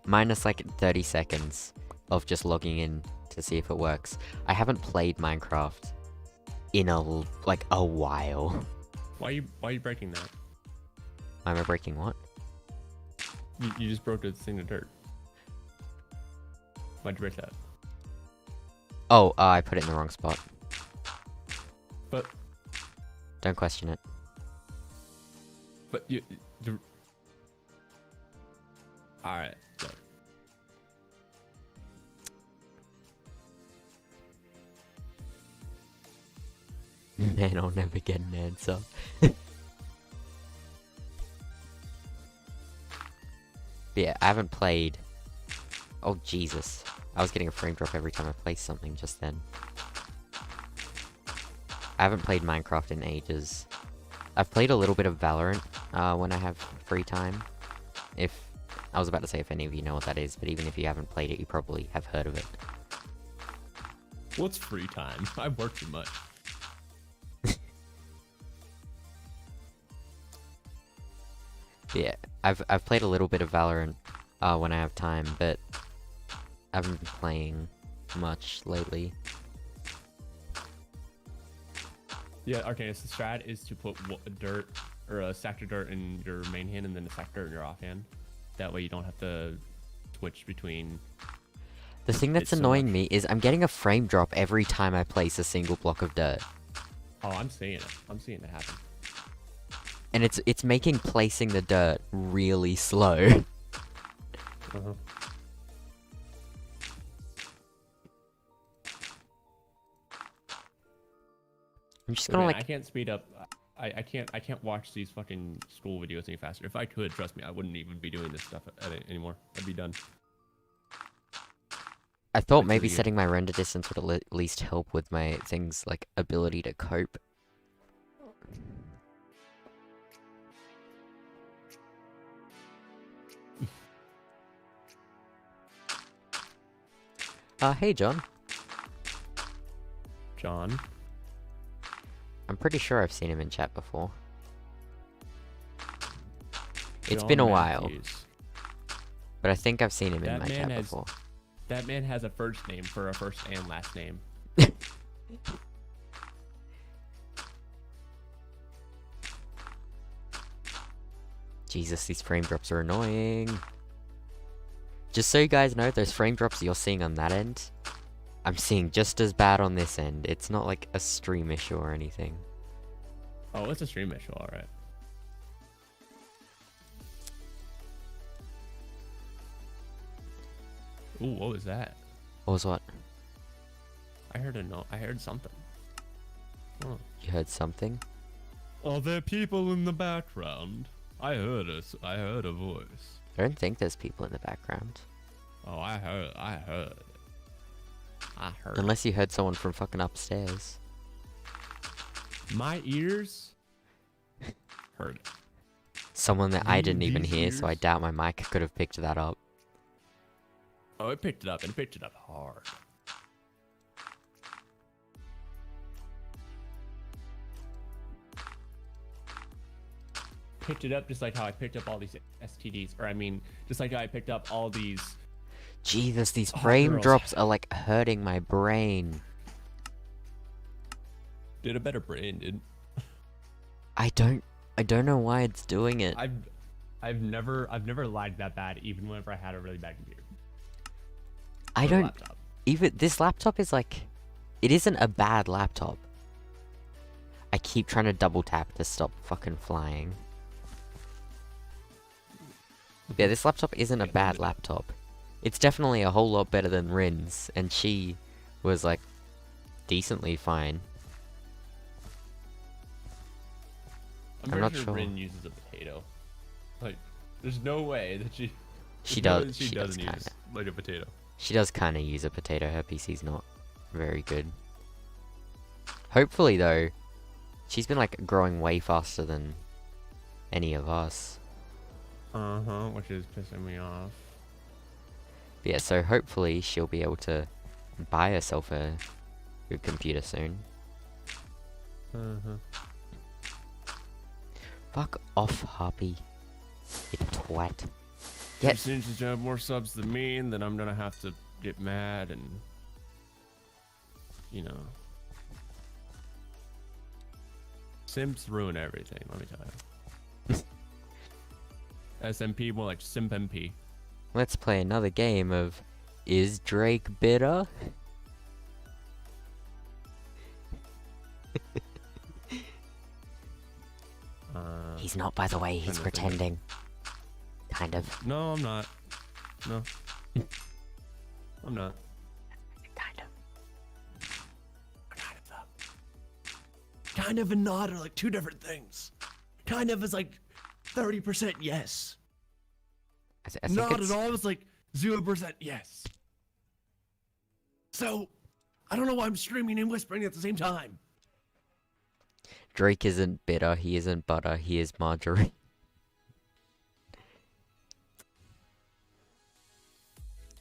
minus like 30 seconds of just logging in to see if it works. I haven't played Minecraft in a while.
Why are you breaking that?
Why am I breaking what?
You just broke the thing of dirt. Why'd you break that?
Oh, I put it in the wrong spot.
But
don't question it.
But alright.
Man, I'll never get an answer. Yeah, I haven't played... Oh, Jesus. I was getting a frame drop every time I placed something just then. I haven't played Minecraft in ages. I've played a little bit of Valorant when I have free time. I was about to say if any of you know what that is, but even if you haven't played it, you probably have heard of it.
What's free time? I work too much.
Yeah, I've played a little bit of Valorant when I have time, but I haven't been playing much lately.
Yeah, Arcanus, the strat is to put dirt, or a stack of dirt in your main hand and then a stack of dirt in your offhand. That way you don't have to switch between...
The thing that's annoying me is I'm getting a frame drop every time I place a single block of dirt.
Oh, I'm seeing it. I'm seeing it happen.
And it's making placing the dirt really slow.
Uh-huh.
I'm just gonna
I can't speed up. I can't watch these fucking school videos any faster. If I could, trust me, I wouldn't even be doing this stuff anymore. I'd be done.
I thought maybe setting my render distance would at least help with my things like ability to cope. Hey John.
John?
I'm pretty sure I've seen him in chat before. It's been a while. But I think I've seen him in my chat before.
That man has a first name for a first and last name.
Jesus, these frame drops are annoying. Just so you guys know, those frame drops you're seeing on that end, I'm seeing just as bad on this end. It's not like a stream issue or anything.
Oh, it's a stream issue, alright. Ooh, what was that?
What was what?
I heard something. Oh.
You heard something?
Are there people in the background? I heard a voice.
I don't think there's people in the background.
Oh, I heard.
Unless you heard someone from fucking upstairs.
My ears Heard it.
Someone that I didn't even
These
hear, so I
ears?
doubt my mic could have picked that up.
Oh, it picked it up, and it picked it up hard. Picked it up just like how I picked up all these STDs, or I mean, just like how I picked up all these.
Jesus, these
Oh,
frame
girls.
drops are like hurting my brain.
Did a better brain, dude.
I don't know why it's doing it.
I've never lagged that bad, even whenever I had a really bad computer.
I
Or
don't
laptop.
even. This laptop is like, it isn't a bad laptop. I keep trying to double tap to stop fucking flying. Yeah, this laptop isn't a bad laptop. It's definitely a whole lot better than Rin's, and she was like decently fine. I'm not
pretty
sure.
Rin uses a potato. Like, there's no way that she.
She
there's no way
does.
that
She does
doesn't
kind
use
of.
like a potato.
She does kind of use a potato. Her PC's not very good. Hopefully, though, she's been like growing way faster than any of us.
Which is pissing me off.
But yeah, so hopefully she'll be able to buy herself a good computer soon. Fuck off, Harpy. You twat.
Yeah.
Yeah.
As soon as you have more subs than me, and then I'm gonna have to get mad and, you know, simps ruin everything. Let me tell you. SMP more like simp MP.
Let's play another game of Is Drake Bitter? He's not, by the way, he's
trying to think.
pretending. Kind of.
No, I'm not. No. I'm not.
Kind of.
Kind of though. Kind of and not are like two different things. Kind of is like 30% yes.
I think
Not
it's,
at all is like 0% yes. So, I don't know why I'm streaming and whispering at the same time.
Drake isn't bitter, he isn't butter, he is margarine.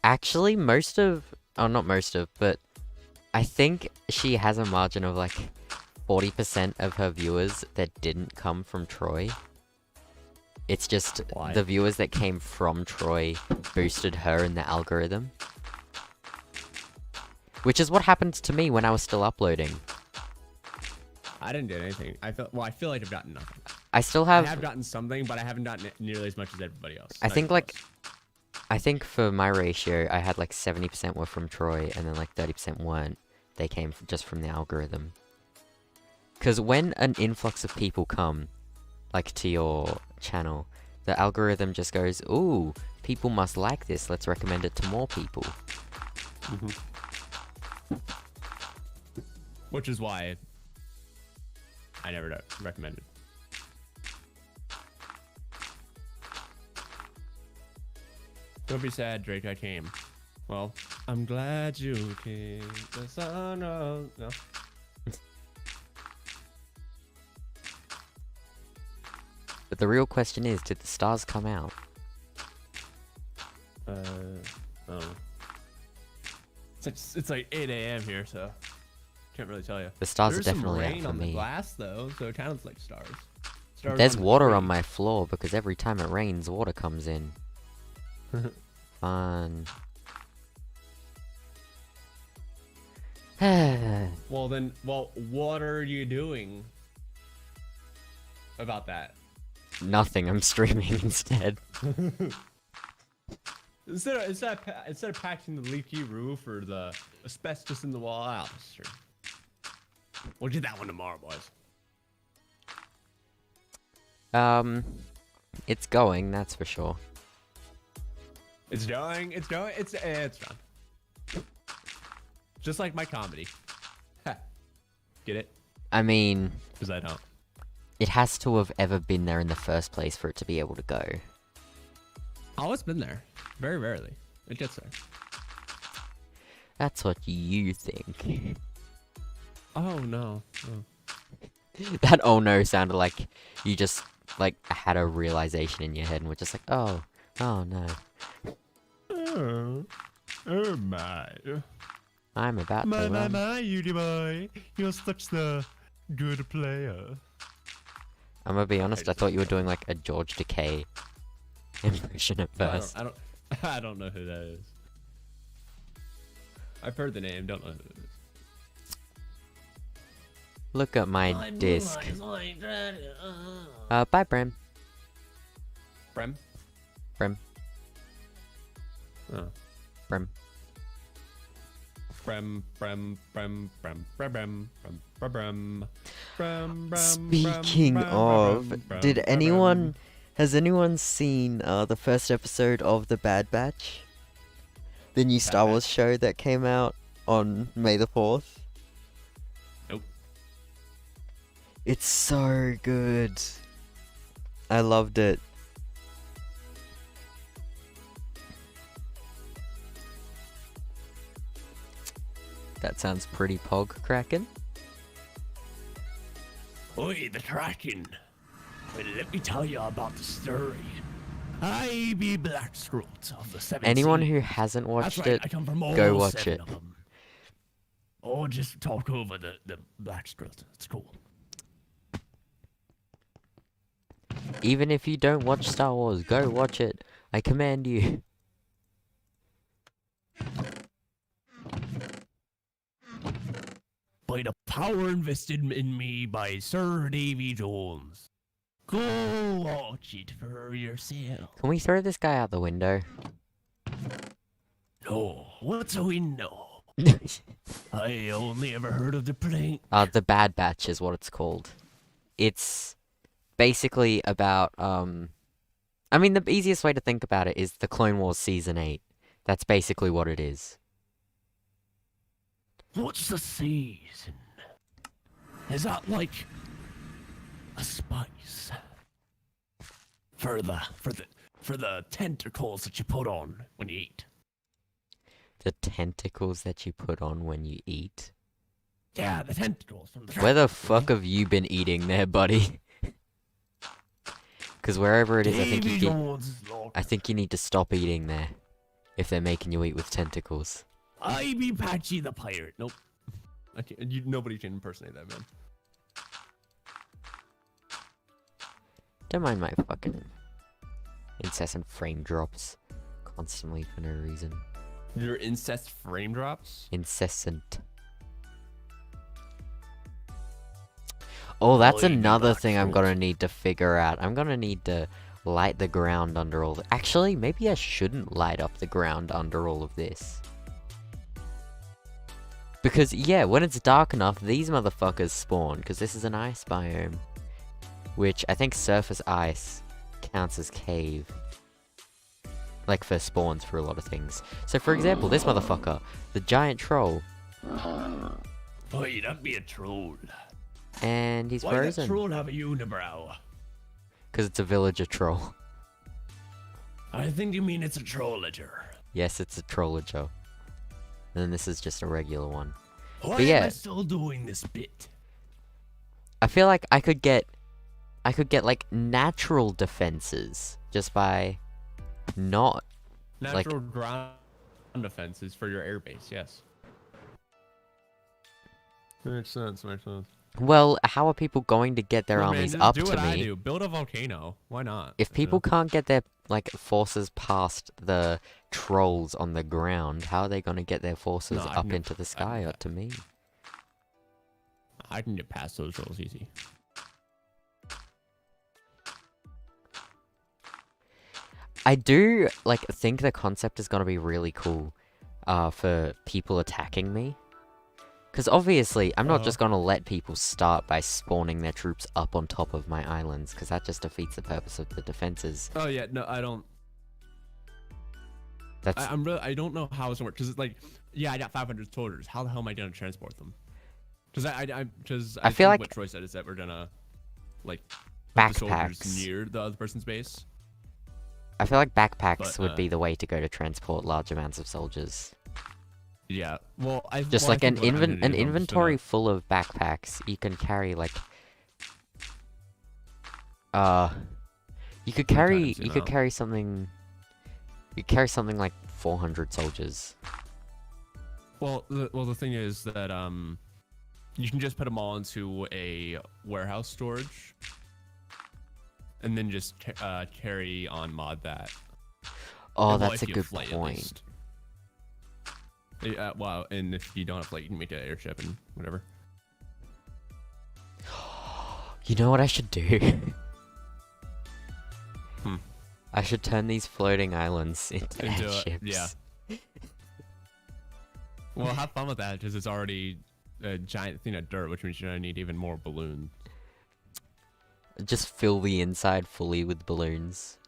Actually, not most of, but I think she has a margin of like 40% of her viewers that didn't come from Troy. It's just
Why?
the viewers that came from Troy boosted her in the algorithm. Which is what happened to me when I was still uploading.
I didn't get anything. I feel like I've gotten nothing.
I still
I
have,
have gotten something, but I haven't gotten nearly as much as everybody else.
I
Not
think
even
like,
close.
I think for my ratio, I had like 70% were from Troy, and then like 30% weren't. They came just from the algorithm. Because when an influx of people come, like to your channel, the algorithm just goes, ooh, people must like this, let's recommend it to more people.
Which is why I never recommended. Don't be sad, Drake, I came. Well, I'm glad you came. The sun of... No.
But the real question is, did the stars come out?
Oh. It's like 8 a.m. here, so can't really tell you.
The stars
There's
are definitely
some
out
rain
for
on the
me.
glass though, so it counts like stars. Stars
There's
on the
water
tree.
on my floor because every time it rains, water comes in. Fun.
Well, what are you doing about that?
Nothing, I'm streaming instead.
Instead of patching the leaky roof or the asbestos in the wall, I'll just stream. We'll do that one tomorrow, boys.
It's going, that's for sure.
It's going. It's fun. Just like my comedy. Get it?
I mean,
Because I don't.
it has to have ever been there in the first place for it to be able to go.
Oh, it's been there. Very rarely. It gets there.
That's what you think.
Oh, no. Oh.
That oh no sounded like you just like had a realization in your head and were just like, oh no,
Oh my.
I'm about to run.
My, Yudi boy. You're such the good player.
I'm gonna be honest, I thought you were doing like a George Decay impression at first.
I don't know who that is. I've heard the name, don't know who it is.
Look at my disc. Bye, Bram.
Brem?
Bram.
Oh.
Bram. Speaking of, has anyone seen the first episode of The Bad Batch? The new Star Wars show that came out on May the 4th?
Nope.
It's so good. I loved it. That sounds pretty pog cracking.
Oi, the Kraken. Well, let me tell you about the story. I be Black Scroat of the Seven
Anyone
Seas.
who hasn't watched
That's right,
it,
I come from all
go watch
7
it.
of them. Or just talk over the Black Scroat. It's cool.
Even if you don't watch Star Wars, go watch it. I command you.
By the power invested in me by Sir Davy Jones. Go watch it for yourself.
Can we throw this guy out the window?
No, what's a window? I only ever heard of the plane.
The Bad Batch is what it's called. It's basically about, I mean, the easiest way to think about it is the Clone Wars Season 8. That's basically what it is.
What's the season? Is that like a spice for the tentacles that you put on when you eat?
The tentacles that you put on when you eat?
Yeah, the tentacles from the
Where the fuck have you been eating there, buddy? Because wherever it is, I think you need to stop eating there. If they're making you eat with tentacles.
I be Patchy the pirate. Nope. I can't, nobody can impersonate that, man.
Don't mind my fucking incessant frame drops. Constantly for no reason.
Your incest frame drops?
Incessant. Oh, that's another thing I'm gonna need to figure out. I'm gonna need to light the ground under all the... Actually, maybe I shouldn't light up the ground under all of this. Because, yeah, when it's dark enough, these motherfuckers spawn. Because this is an ice biome. Which, I think surface ice counts as cave. Like, for spawns for a lot of things. So, for example, this motherfucker, the giant troll.
Boy, that'd be a troll.
And he's
Why
frozen.
Why does troll have a unibrow?
Because it's a villager troll.
I think you mean it's a trollager.
Yes, it's a trollager. And then this is just a regular one.
Why
but yeah,
am I still doing this bit?
I feel like I could get like natural defenses just by not
natural ground defenses for your airbase. Yes. Makes sense. Makes sense.
Well, how are people going to get their armies up to me?
Do what I do. Build a volcano. Why not?
If people can't get their like forces past the trolls on the ground, how are they going to get their forces up into the sky or to me?
I can get past those trolls easy.
I do like think the concept is going to be really cool for people attacking me. Because obviously, I'm not just going to let people start by spawning their troops up on top of my islands, because that just defeats the purpose of the defenses.
Oh yeah, no, I don't. I don't know how it's gonna work, because it's like, yeah, I got 500 soldiers. How the hell am I gonna transport them? Because I feel like what Troy said is that we're gonna like put the soldiers near the other person's base.
I feel like backpacks would be the way to go to transport large amounts of soldiers.
Yeah, well,
just like an inventory full of backpacks, you can carry like You could
Many
carry,
times,
you
you
could
know.
carry something. You could carry something like 400 soldiers.
Well, the thing is that you can just put them all into a warehouse storage, and then just carry on mod that.
Oh,
Well,
that's a
if you have
good
flight, at
point.
least. Well, and if you don't have flight, you can make an airship and whatever.
You know what I should do?
Hmm.
I should turn these floating islands into airships.
Yeah. Well, have fun with that, because it's already a giant thing of dirt, which means you're gonna need even more balloons.
Just fill the inside fully with balloons.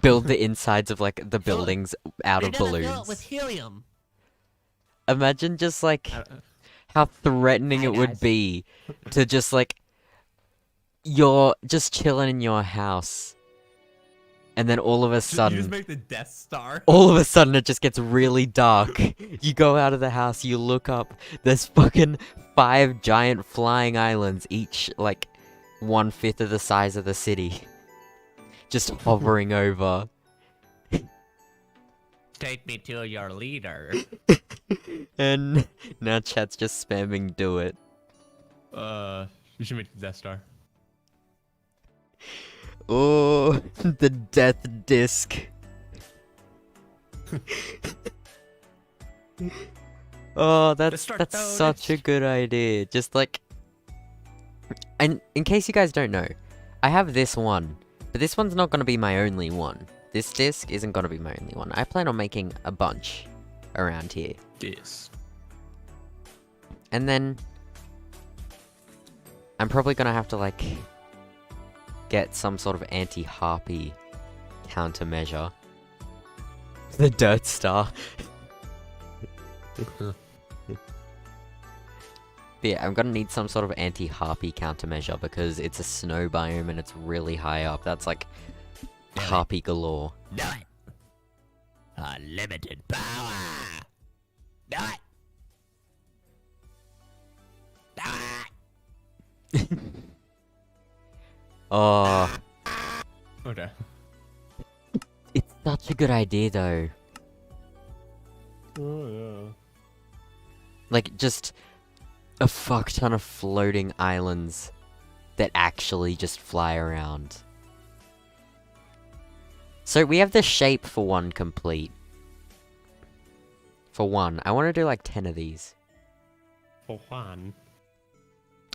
Build the insides of like the buildings out of balloons.
Fill it with helium.
Imagine just like how threatening
Hi,
it would
guys.
be to just like you're just chilling in your house, and then all of a
You
sudden,
just make the Death Star.
all of a sudden it just gets really dark. You go out of the house, you look up, there's fucking 5 giant flying islands, each like 1/5 of the size of the city, just hovering over.
Take me to your leader.
And now chat's just spamming do it.
You should make the Death Star.
Oh, the death disc. Oh, that's
Mr.
such a good idea. Just like, and in case you guys don't know, I have this one, but this one's not gonna be my only one. This disc isn't gonna be my only one. I plan on making a bunch around here,
This.
and then I'm probably gonna have to like get some sort of anti-harpy countermeasure. The dirt star. But yeah, I'm gonna need some sort of anti-harpy countermeasure because it's a snow biome and it's really high up. That's like harpy galore.
Do it. Unlimited power. Do it. Do it.
Oh,
Okay.
it's such a good idea though.
Oh yeah.
Like, just a fuck ton of floating islands that actually just fly around. So we have the shape for one complete. For one, I want to do like 10 of these.
For Juan.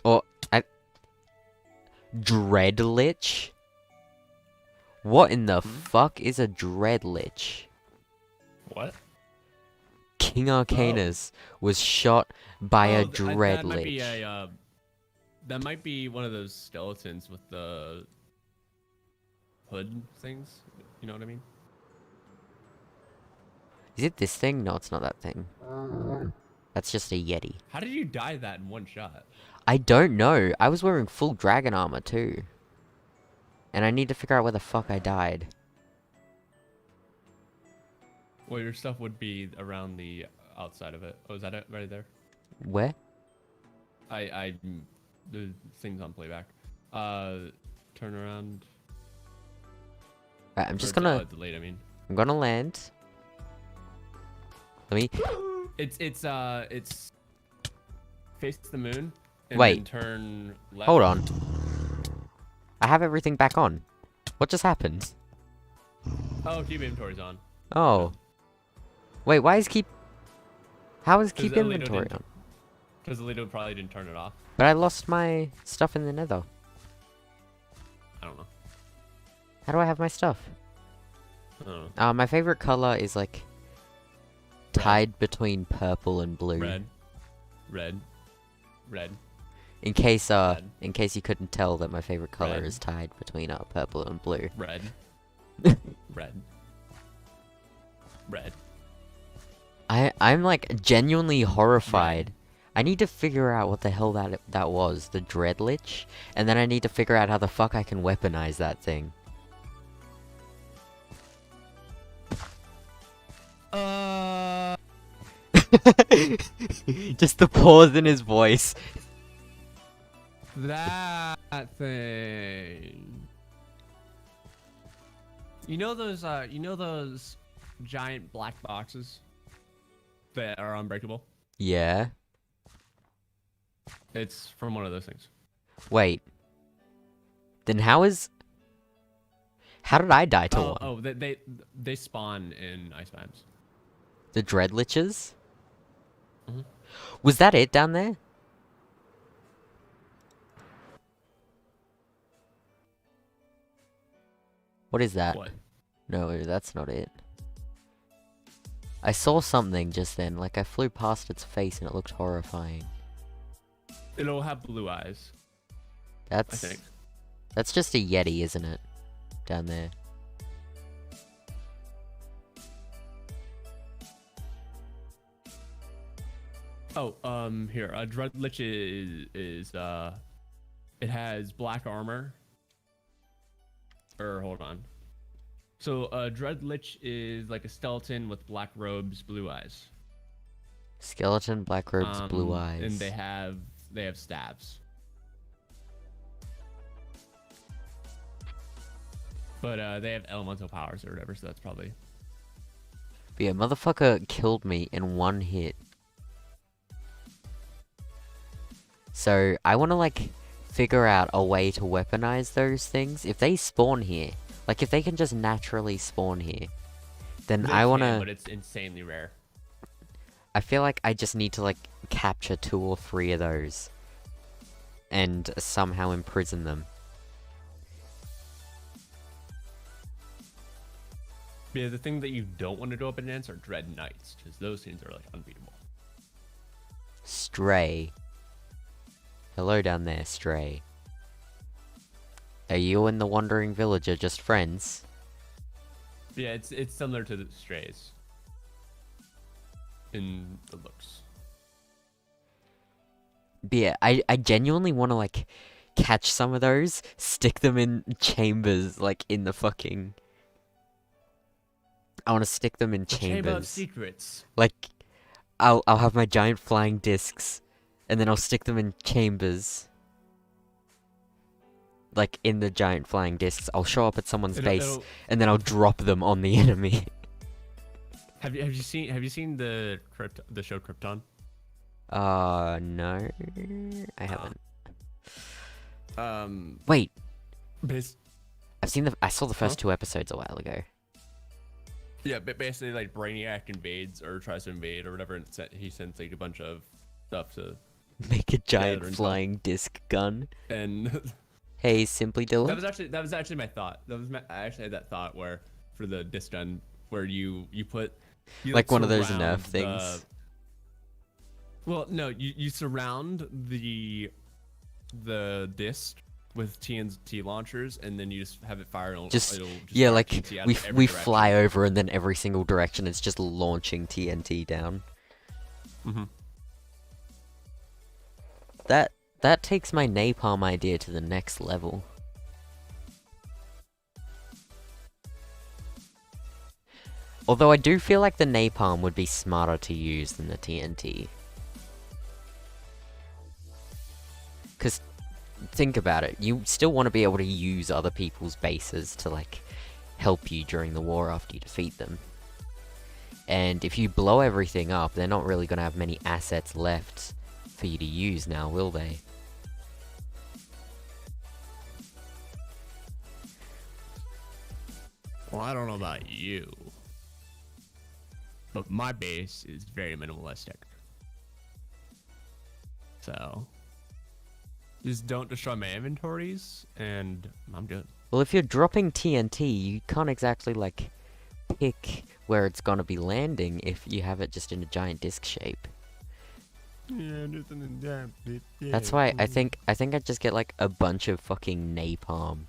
Or, Dreadlich? What in the fuck is a Dreadlich?
What?
King Arcanus was shot by a
That
Dreadlich.
might be a. That might be one of those skeletons with the hood things. You know what I mean?
Is it this thing? No, it's not that thing. That's just a Yeti.
How did you die that in one shot?
I don't know. I was wearing full dragon armor too. And I need to figure out where the fuck I died.
Well, your stuff would be around the outside of it. Oh, is that it right there?
Where?
The thing's on playback. Turn around.
Right, I'm just
Or
gonna...
delete. I mean,
I'm gonna land. Let me...
it's face the moon. And
Wait.
Then turn left.
Hold on. I have everything back on. What just happened?
Oh, keep inventory's on.
Oh. Wait, why is keep... How is
'Cause
keep
Alito
inventory
didn't-
on?
Because Alito probably didn't turn it off.
But I lost my stuff in the nether.
I don't know.
How do I have my stuff?
I don't know.
My favorite color is like... tied between purple and blue.
Red. Red. Red.
In case
Red.
in case you couldn't tell that my favorite color
Red.
is tied between purple and blue.
Red. Red. Red.
I'm like genuinely horrified. I need to figure out what the hell that was, the Dreadlich, and then I need to figure out how the fuck I can weaponize that thing. Just the pause in his voice.
That. That thing. You know those giant black boxes that are unbreakable?
Yeah.
It's from one of those things.
Wait. Then how did I die to one?
Oh, they spawn in ice biomes.
The Dreadliches?
Mhm.
Was that it down there? What is that?
What?
No, that's not it. I saw something just then, like I flew past its face and it looked horrifying.
It'll have blue eyes, I
That's
think.
that's just a Yeti, isn't it? Down there.
Oh, here, a Dreadlich is it has black armor. Or hold on. So a Dreadlich is like a skeleton with black robes, blue eyes.
Skeleton, black robes, blue eyes.
And they have stabs. But they have elemental powers or whatever, so that's probably.
But yeah, motherfucker killed me in one hit. So I want to like figure out a way to weaponize those things. If they spawn here, like if they can just naturally spawn here, then
They
I want
can,
to.
but it's insanely rare.
I feel like I just need to like capture 2 or 3 of those and somehow imprison them.
Yeah, the thing that you don't want to go up against are Dread Knights, because those things are like unbeatable.
Stray. Hello down there, Stray. Are you and the wandering villager just friends?
Yeah, it's similar to the strays in the looks.
But yeah, I genuinely want to like catch some of those, stick them in chambers, like in the fucking. I want to stick them in
Chamber of
chambers.
Secrets.
Like, I'll have my giant flying discs, and then I'll stick them in chambers. Like in the giant flying discs, I'll show up at someone's base, and then I'll drop them on the enemy.
Have you seen the show Krypton?
No, I haven't.
Um,
Wait,
bas-
I saw the first 2 episodes a while ago.
yeah, but basically like Brainiac invades or tries to invade or whatever, and he sends like a bunch of stuff to
Make a giant
and
flying disc gun.
and
Hey, Simply Dylan.
that was actually my thought. I actually had that thought where for the disc gun where you put
Like one of those
surround
Nerf things.
Well, no, you surround the disc with TNT launchers, and then you just have it fire. And
Just
it'll
yeah,
fire
like
TNT out
we
of every
we
direction.
fly over, and then every single direction it's just launching TNT down.
Mm-hmm.
That takes my napalm idea to the next level. Although I do feel like the napalm would be smarter to use than the TNT. Because, think about it, you still want to be able to use other people's bases to, like, help you during the war after you defeat them. And if you blow everything up, they're not really going to have many assets left for you to use now, will they?
Well, I don't know about you, but my base is very minimalistic. So, just don't destroy my inventories, and I'm good.
Well, if you're dropping TNT, you can't exactly, like, pick where it's gonna be landing if you have it just in a giant disc shape.
Yeah, nothing in that bit.
That's why I think I'd just get, like, a bunch of fucking napalm.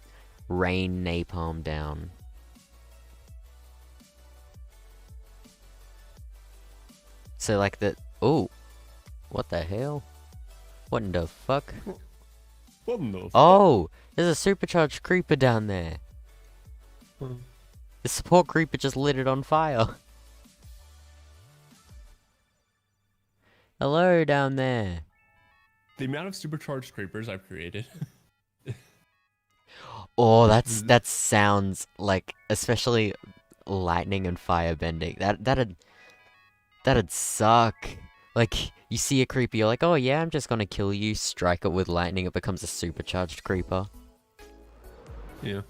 Rain napalm down. So, like, oh! What the hell? What in the fuck?
What in the fuck?
Oh! There's a supercharged creeper down there.
Hmm.
The support creeper just lit it on fire. Hello down there.
The amount of supercharged creepers I've created
Oh, that sounds like, especially lightning and fire bending. That'd suck. Like, you see a creeper, you're like, oh yeah, I'm just gonna kill you. Strike it with lightning, it becomes a supercharged creeper.
Yeah.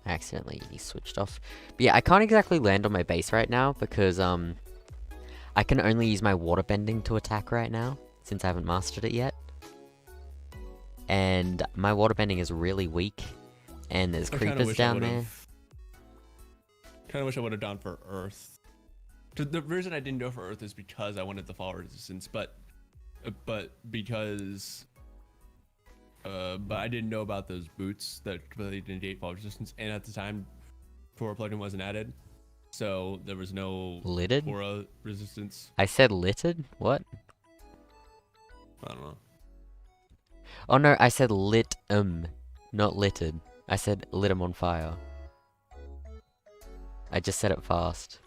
I accidentally switched off. But yeah, I can't exactly land on my base right now because I can only use my water bending to attack right now since I haven't mastered it yet. And my water bending is really weak, and there's creepers down there.
Kind of wish I would have done for Earth. The reason I didn't go for Earth is because I wanted the fall resistance, but because but I didn't know about those boots that completely negate fall resistance, and at the time, Core plugin wasn't added, so there was no
Litted?
aura resistance.
I said litted? What?
I don't know.
Oh no, I said lit not litted. I said lit 'em on fire. I just said it fast.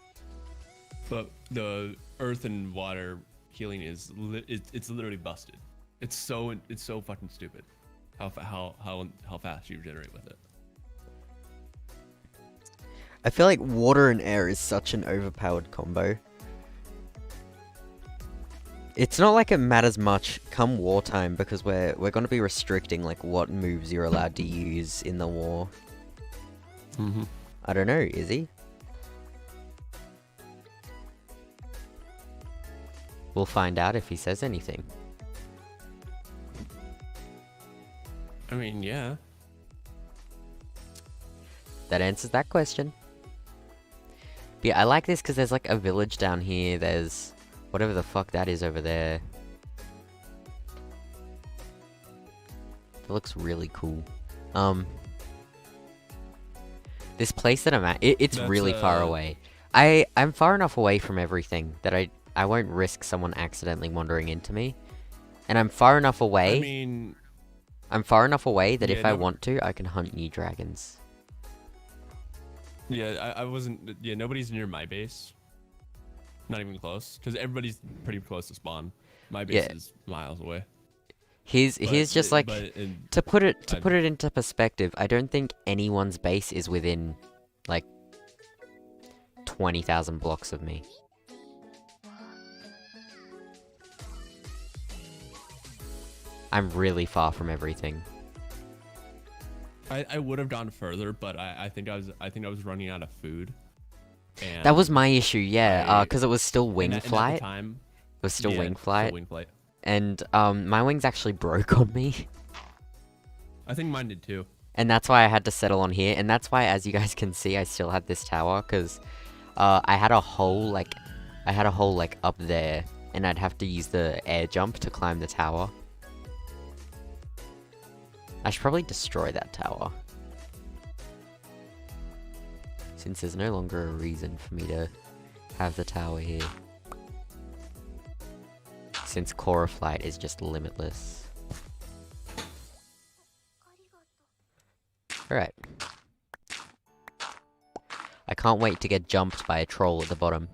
But the earth and water healing is it's literally busted. It's so fucking stupid. How fast you regenerate with it.
I feel like water and air is such an overpowered combo. It's not like it matters much come wartime because we're going to be restricting like what moves you're allowed to use in the war. I don't know, is he? We'll find out if he says anything.
I mean, yeah.
That answers that question. But yeah, I like this because there's like a village down here. There's whatever the fuck that is over there. It looks really cool. This place that I'm at, it's really far away. I'm far enough away from everything that I won't risk someone accidentally wandering into me. And I'm far enough away.
I mean,
I'm far enough away that
yeah,
if I want to, I can hunt new dragons.
yeah, I wasn't. Yeah, nobody's near my base. Not even close, because everybody's pretty close to spawn. My base is miles away.
Here's just like to put it
I-
into perspective. I don't think anyone's base is within like 20,000 blocks of me. I'm really far from everything.
I would have gone further, but I think I was running out of food. And
That was my issue, yeah.
I-
Because it was still wing
and at the
flight.
time,
It was still
yeah,
wing
still
flight,
wing flight.
and my wings actually broke on me,
I think mine did too.
and that's why I had to settle on here. And that's why, as you guys can see, I still had this tower because I had a hole like up there, and I'd have to use the air jump to climb the tower. I should probably destroy that tower, since there's no longer a reason for me to have the tower here. Since Core Flight is just limitless. Alright. I can't wait to get jumped by a troll at the bottom.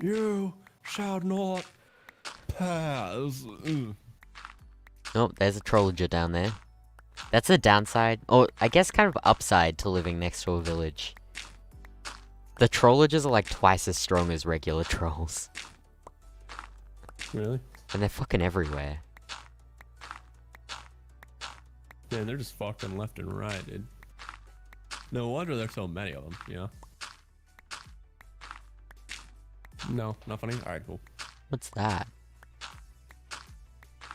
You shall not pass.
Oh, there's a trollager down there. That's the downside, or I guess kind of upside to living next to a village. The trollagers are like twice as strong as regular trolls.
Really?
And they're fucking everywhere.
Man, they're just fucking left and right, dude. No wonder there's so many of them, you know? No, not funny? Alright, cool.
What's that?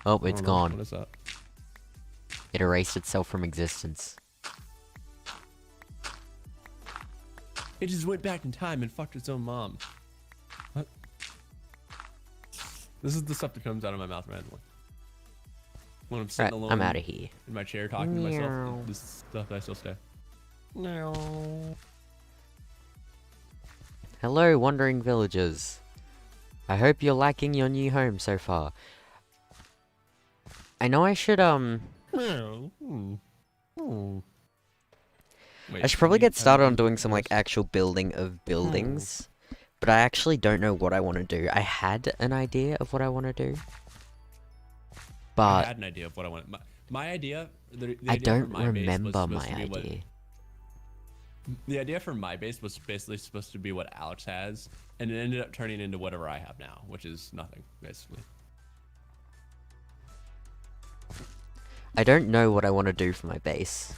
Oh,
I
it's
don't know.
gone.
What is that?
It erased itself from existence.
It just went back in time and fucked its own mom. What? This is the stuff that comes out of my mouth randomly. When I'm sitting
Right,
alone
I'm out of here.
in my chair talking to
Meow.
myself, this is stuff that I still say. No.
Hello, wandering villagers. I hope you're liking your new home so far. I know I should, I should probably get started on doing some, like, actual building of buildings. But I actually don't know what I want to do. I had an idea of what I want to do. But
had an idea of what I wanted. My idea. The
I
idea for
don't
my base was
remember
supposed
my
to be
idea.
The idea for my base was basically supposed to be what Alex has, and it ended up turning into whatever I have now, which is nothing, basically.
I don't know what I want to do for my base.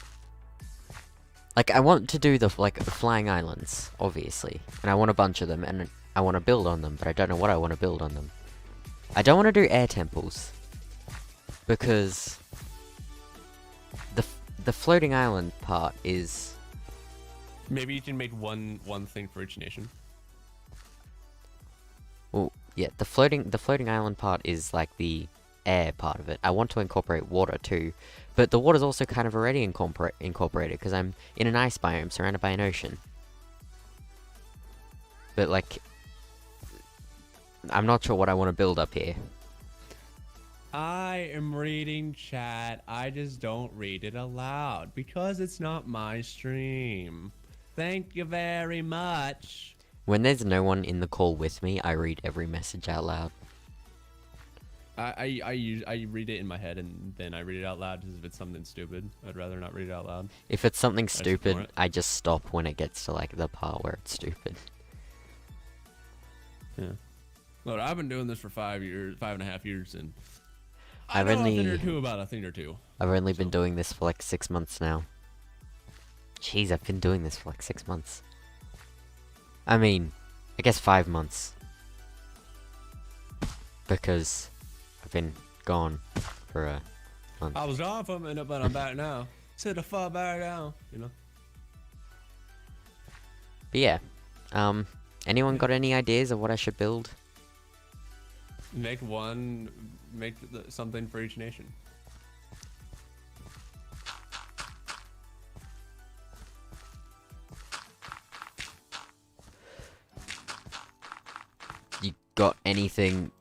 Like, I want to do the flying islands, obviously, and I want a bunch of them, and I want to build on them, but I don't know what I want to build on them. I don't want to do air temples, because the floating island part is...
Maybe you can make one thing for each nation.
Well, yeah, the floating island part is like the air part of it. I want to incorporate water too, but the water's also kind of already incorporated because I'm in an ice biome surrounded by an ocean. But like, I'm not sure what I want to build up here.
I am reading chat. I just don't read it aloud because it's not my stream. Thank you very much.
When there's no one in the call with me, I read every message out loud.
I read it in my head and then I read it out loud because if it's something stupid, I'd rather not read it out loud.
If it's something
ignore
stupid,
it.
I just stop when it gets to like the part where it's stupid.
Yeah. Look, I've been doing this for 5.5 years, and
I've
I know
only-
a thing or two about a thing or two.
I've only been doing this for like 6 months now. Jeez, I've been doing this for like 6 months. I mean, I guess 5 months. Because I've been gone for a month.
I was gone for a minute, but I'm back now. Sit the fuck back down, you know.
But yeah, anyone got any ideas of what I should build?
Make something for each nation.
You got anything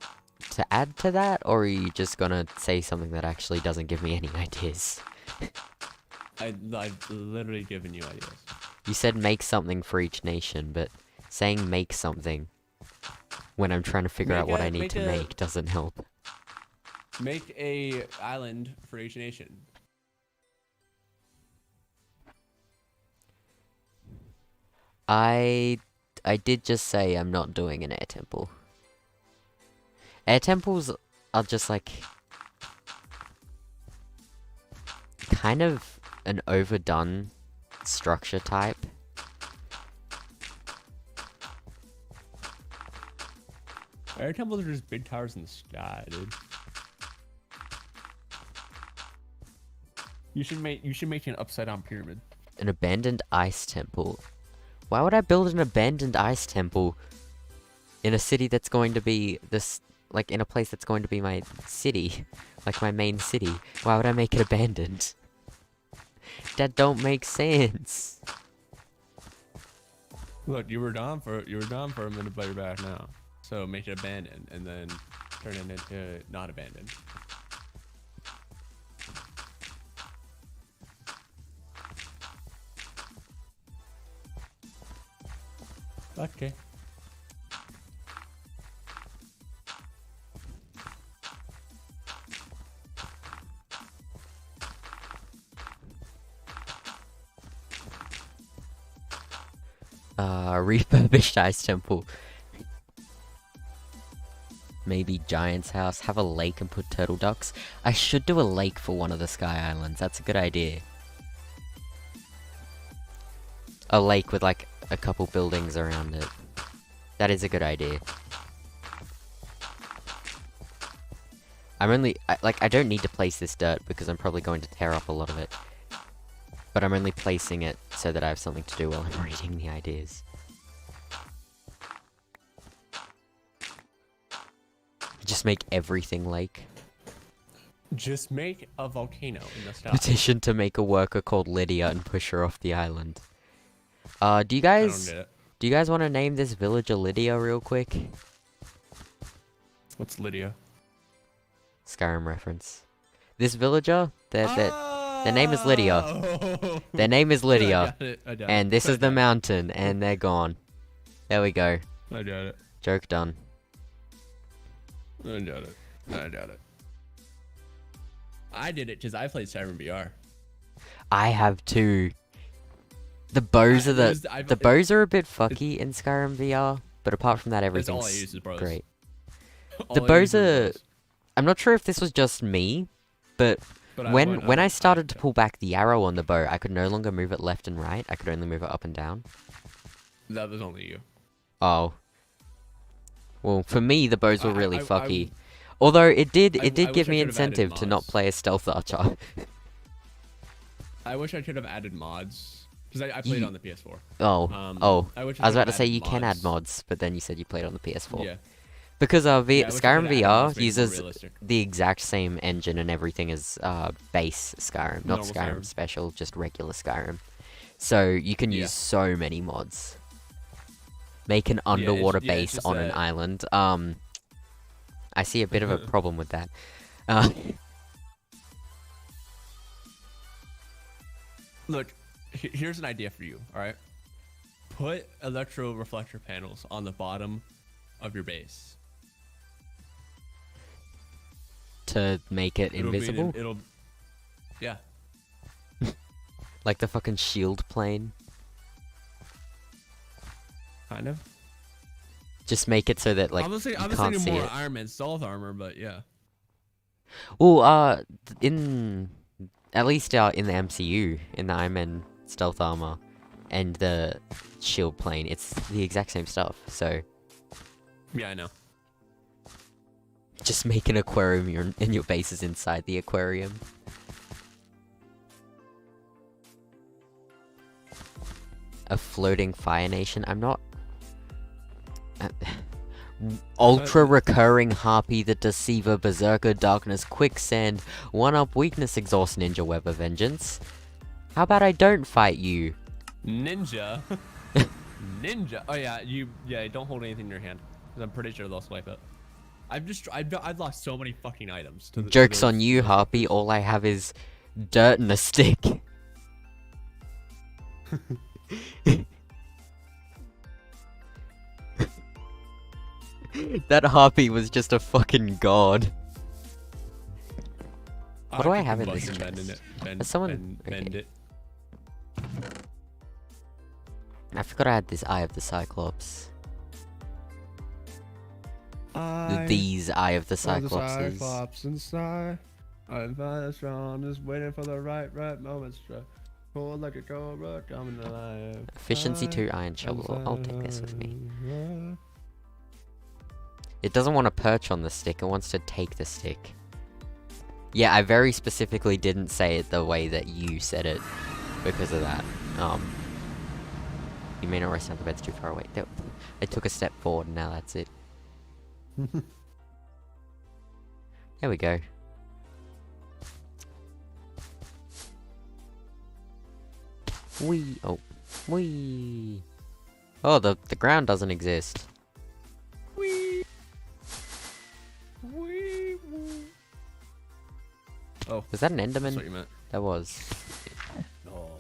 to add to that, or are you just gonna say something that actually doesn't give me any ideas?
I've literally given you ideas.
You said make something for each nation, but saying make something when I'm trying to figure out what I need to make doesn't help.
Make a island for each nation.
I did just say I'm not doing an air temple. Air temples are just like kind of an overdone structure type.
Air temples are just big towers in the sky, dude. You should make an upside down pyramid.
An abandoned ice temple. Why would I build an abandoned ice temple in a city that's going to be this, like in a place that's going to be my city, like my main city? Why would I make it abandoned? That don't make sense.
Look, you were gone for a minute, but you're back now. So make it abandoned and then turn it into not abandoned. Okay.
Refurbished ice temple. Maybe giant's house. Have a lake and put turtle ducks. I should do a lake for one of the sky islands. That's a good idea. A lake with like a couple buildings around it. That is a good idea. I don't need to place this dirt because I'm probably going to tear up a lot of it. But I'm only placing it so that I have something to do while I'm reading the ideas. Just make everything lake.
Just make a volcano in the sky.
Petition to make a worker called Lydia and push her off the island. Do you
I don't
guys
get it.
do you guys want to name this villager Lydia real quick?
What's Lydia?
Skyrim reference. This villager, their name is Lydia. Their name is Lydia.
I got it.
And this is the mountain, and they're gone. There we go.
I got it.
Joke done.
I got it. I got it. I did it because I played Skyrim VR.
I have too. The bows the bows are a bit fucky in Skyrim VR, but apart from that,
That's all I
everything's
use is bows.
great.
All
The
I
bows
use is
are. I'm not sure if this was just me, but
But
when I started to pull back the arrow on the bow, I could no longer move it left and right. I could only move it up and down.
that was only you.
Oh. Well, for me, the bows were really
I
fucky. Although it did
I
give
wish I
me
could have added
incentive to not
mods.
play a stealth archer.
I wish I could have added mods because I played
Ye-
on the PS4.
Oh.
I wish
I was
could
about to
have
say
added
you can add mods, but then you said you played on the PS4.
Yeah.
Because
Yeah, I wish I
Skyrim
could've added
VR
mods to make it more
uses
realistic.
the exact same engine and everything as base Skyrim, not
Normal
Skyrim
Skyrim.
Special, just regular Skyrim. So you can
Yeah.
use so many mods. Make an underwater
it's
base
just
on an
that-
island. I see a bit of a problem with that.
Look, here's an idea for you. All right, put electro reflector panels on the bottom of your base.
To make it
It'll be
invisible,
it'll. Yeah.
like the fucking shield plane.
Kind of.
Just make it so that like
I was
you
thinking
can't see
more
it.
Iron Man stealth armor, but yeah.
Well, in at least in the MCU, in the Iron Man stealth armor and the shield plane, it's the exact same stuff. So
Yeah, I know.
just make an aquarium and your base is inside the aquarium. A floating fire nation. I'm not. Ultra recurring harpy, the deceiver, berserker, darkness, quicksand, one up, weakness, exhaust, ninja, web of vengeance. How about I don't fight you?
Ninja. Ninja. Oh yeah, don't hold anything in your hand, 'cause I'm pretty sure they'll swipe it. I've lost so many fucking items. To
Joke's
those-
on you, harpy. All I have is dirt and a stick. That harpy was just a fucking god. What do I
can
have in this
combustion bend in
chest?
it. Bend,
Has someone-
bend
okay.
it.
I forgot I had this Eye of the Cyclops. These Eye of the Cyclopses.
Cyclops inside. I'm fine, strong, just waiting for the right moment. Cold like a cobra coming alive.
Efficiency 2 iron shovel. I'll take this with me. It doesn't want to perch on the stick, it wants to take the stick. Yeah, I very specifically didn't say it the way that you said it because of that. You may not rest down, the bed's too far away. I took a step forward and now that's it. There we go. Wee. Oh. Wee. Oh, the ground doesn't exist.
Wee. Wee. Oh,
Was that an
that's what
Enderman?
you meant.
That was.
No.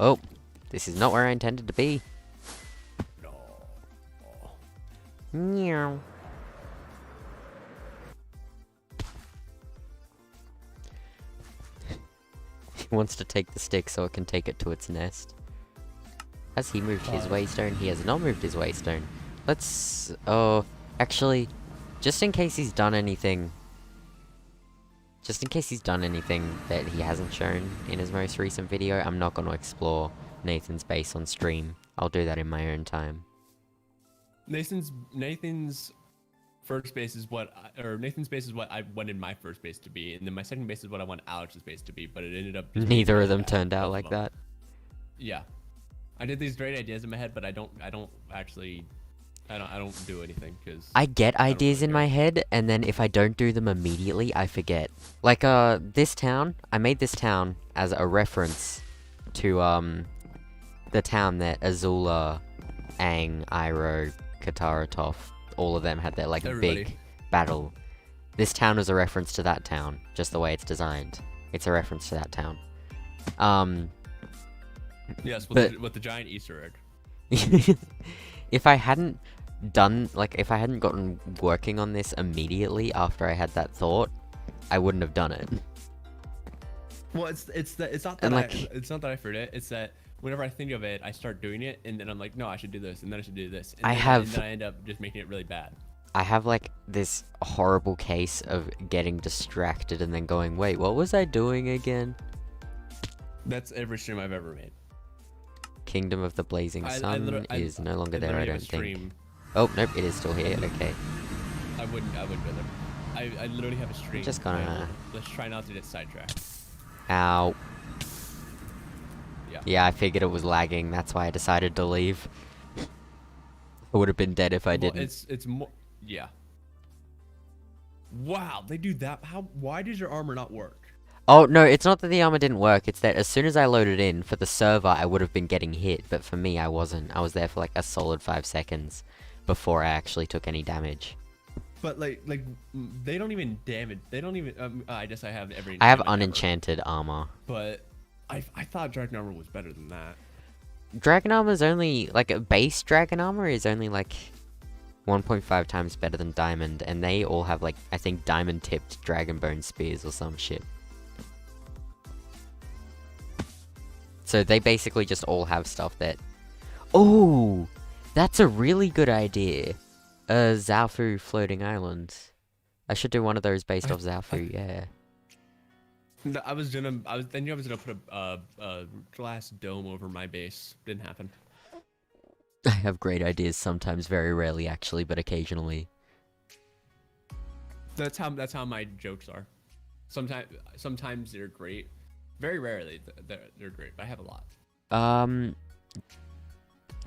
Oh, this is not where I intended to be.
No.
Meow. He wants to take the stick so it can take it to its nest. Has he moved his waystone? He has not moved his waystone. Let's... Oh, actually, just in case he's done anything... Just in case he's done anything that he hasn't shown in his most recent video, I'm not going to explore Nathan's base on stream. I'll do that in my own time.
Nathan's first base is Nathan's base is what I wanted my first base to be, and then my second base is what I want Alex's base to be, but it ended up just being
Neither of
really
them
bad,
turned out
both
like
of them.
that.
Yeah, I did these great ideas in my head, but I don't actually, I don't do anything because
I get
don't
ideas
really
in
care.
my head, and then if I don't do them immediately, I forget. Like, this town, I made this town as a reference to, the town that Azula, Aang, Iroh, Katara, Toph, all of them had their, like,
Everybody.
big battle. This town is a reference to that town, just the way it's designed. It's a reference to that town.
Yes,
but-
with the giant Easter egg.
If I hadn't done, like, if I hadn't gotten working on this immediately after I had that thought, I wouldn't have done it.
Well, it's not that
And, like-
it's not that I forget. It's that whenever I think of it, I start doing it, and then I'm like, no, I should do this, and then I should do this. And
I
then,
have-
and then I end up just making it really bad.
I have like this horrible case of getting distracted and then going, wait, what was I doing again?
That's every stream I've ever made.
Kingdom of the Blazing Sun is no longer there, I
literally have
don't
a
think.
stream.
Oh, nope, it is still here. Okay.
I wouldn't go there. I literally have a stream.
just gonna-
Let's try not to get sidetracked.
Ow.
Yeah.
Yeah, I figured it was lagging. That's why I decided to leave. I would have been dead if I
Well,
didn't.
it's more. Yeah. Wow, they do that. Why does your armor not work?
Oh, no, it's not that the armor didn't work. It's that as soon as I loaded in, for the server, I would have been getting hit. But for me, I wasn't. I was there for like a solid 5 seconds before I actually took any damage.
But like they don't even damage. They don't even. I guess I have every.
I have
enchantment ever,
unenchanted armor.
But I thought dragon armor was better than that.
Dragon armor is only, like, a base dragon armor is only, like, 1.5 times better than diamond. And they all have, like, I think diamond-tipped dragon bone spears or some shit. So they basically just all have stuff that... Oh! That's a really good idea. A Zaofu floating island. I should do one of those based off Zaofu, yeah.
No, I was thinking I was gonna put a glass dome over my base. Didn't happen.
I have great ideas sometimes, very rarely actually, but occasionally.
That's how my jokes are. Sometimes they're great. Very rarely they're great. But I have a lot.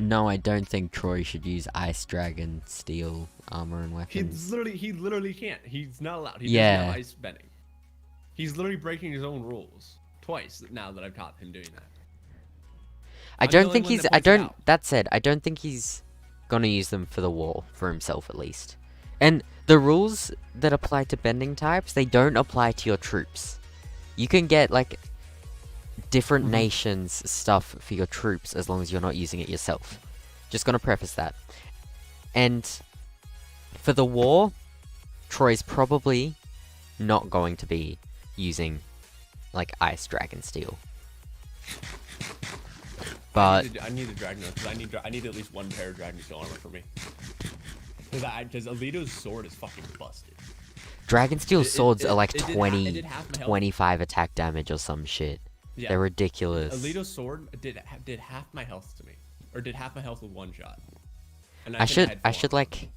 No, I don't think Troy should use ice dragon, steel, armor, and weapons.
He literally can't. He's not allowed. He
Yeah.
doesn't have ice bending. He's literally breaking his own rules twice now that I've taught him doing that.
I
I'm the
don't
only
think
one
he's.
that
I
points it
don't.
out.
That said, I don't think he's gonna use them for the war for himself at least. And the rules that apply to bending types, they don't apply to your troops. You can get like different nations stuff for your troops as long as you're not using it yourself. Just gonna preface that. And for the war, Troy's probably not going to be using like ice dragon steel. But
I need the dragon because I need at least one pair of dragon steel armor for me. Because Alito's sword is fucking busted.
dragon steel swords are like
it did
20,
half my health.
25 attack damage or some shit.
Yeah.
They're ridiculous.
Alito's sword did half my health to me, or did half my health with one shot. And
I
think
should
had four.
like.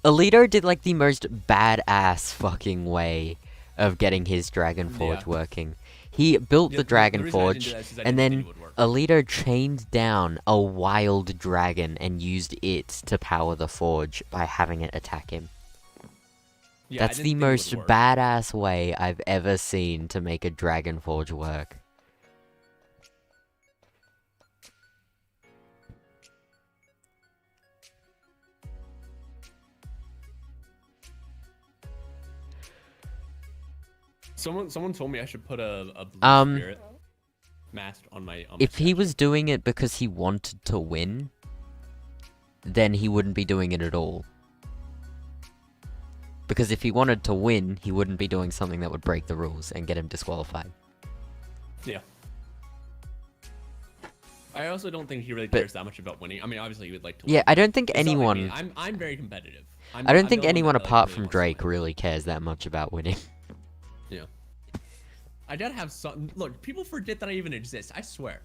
Alito did like the most badass fucking way of getting his Dragon Forge
Yeah.
working. He built
Yeah,
the
the
Dragon
reason I didn't
Forge,
do that is 'cause I
and
didn't
then
think it would work.
Alito chained down a wild dragon and used it to power the forge by having it attack him.
Yeah, I
That's
didn't
the
think it would
most
work.
badass way I've ever seen to make a Dragon Forge work.
Someone told me I should put a blue spirit mask on my.
If he was doing it because he wanted to win, then he wouldn't be doing it at all. Because if he wanted to win, he wouldn't be doing something that would break the rules and get him disqualified.
Yeah. I also don't think he really
But-
cares that much about winning. I mean, obviously he would like to win.
Yeah, I don't think
It's not like
anyone...
me. I'm very competitive.
I don't
I'm
think
the one
anyone
that, like,
apart
really
from
wants to
Drake
win.
really cares that much about winning.
Yeah. I gotta have some. Look, people forget that I even exist. I swear.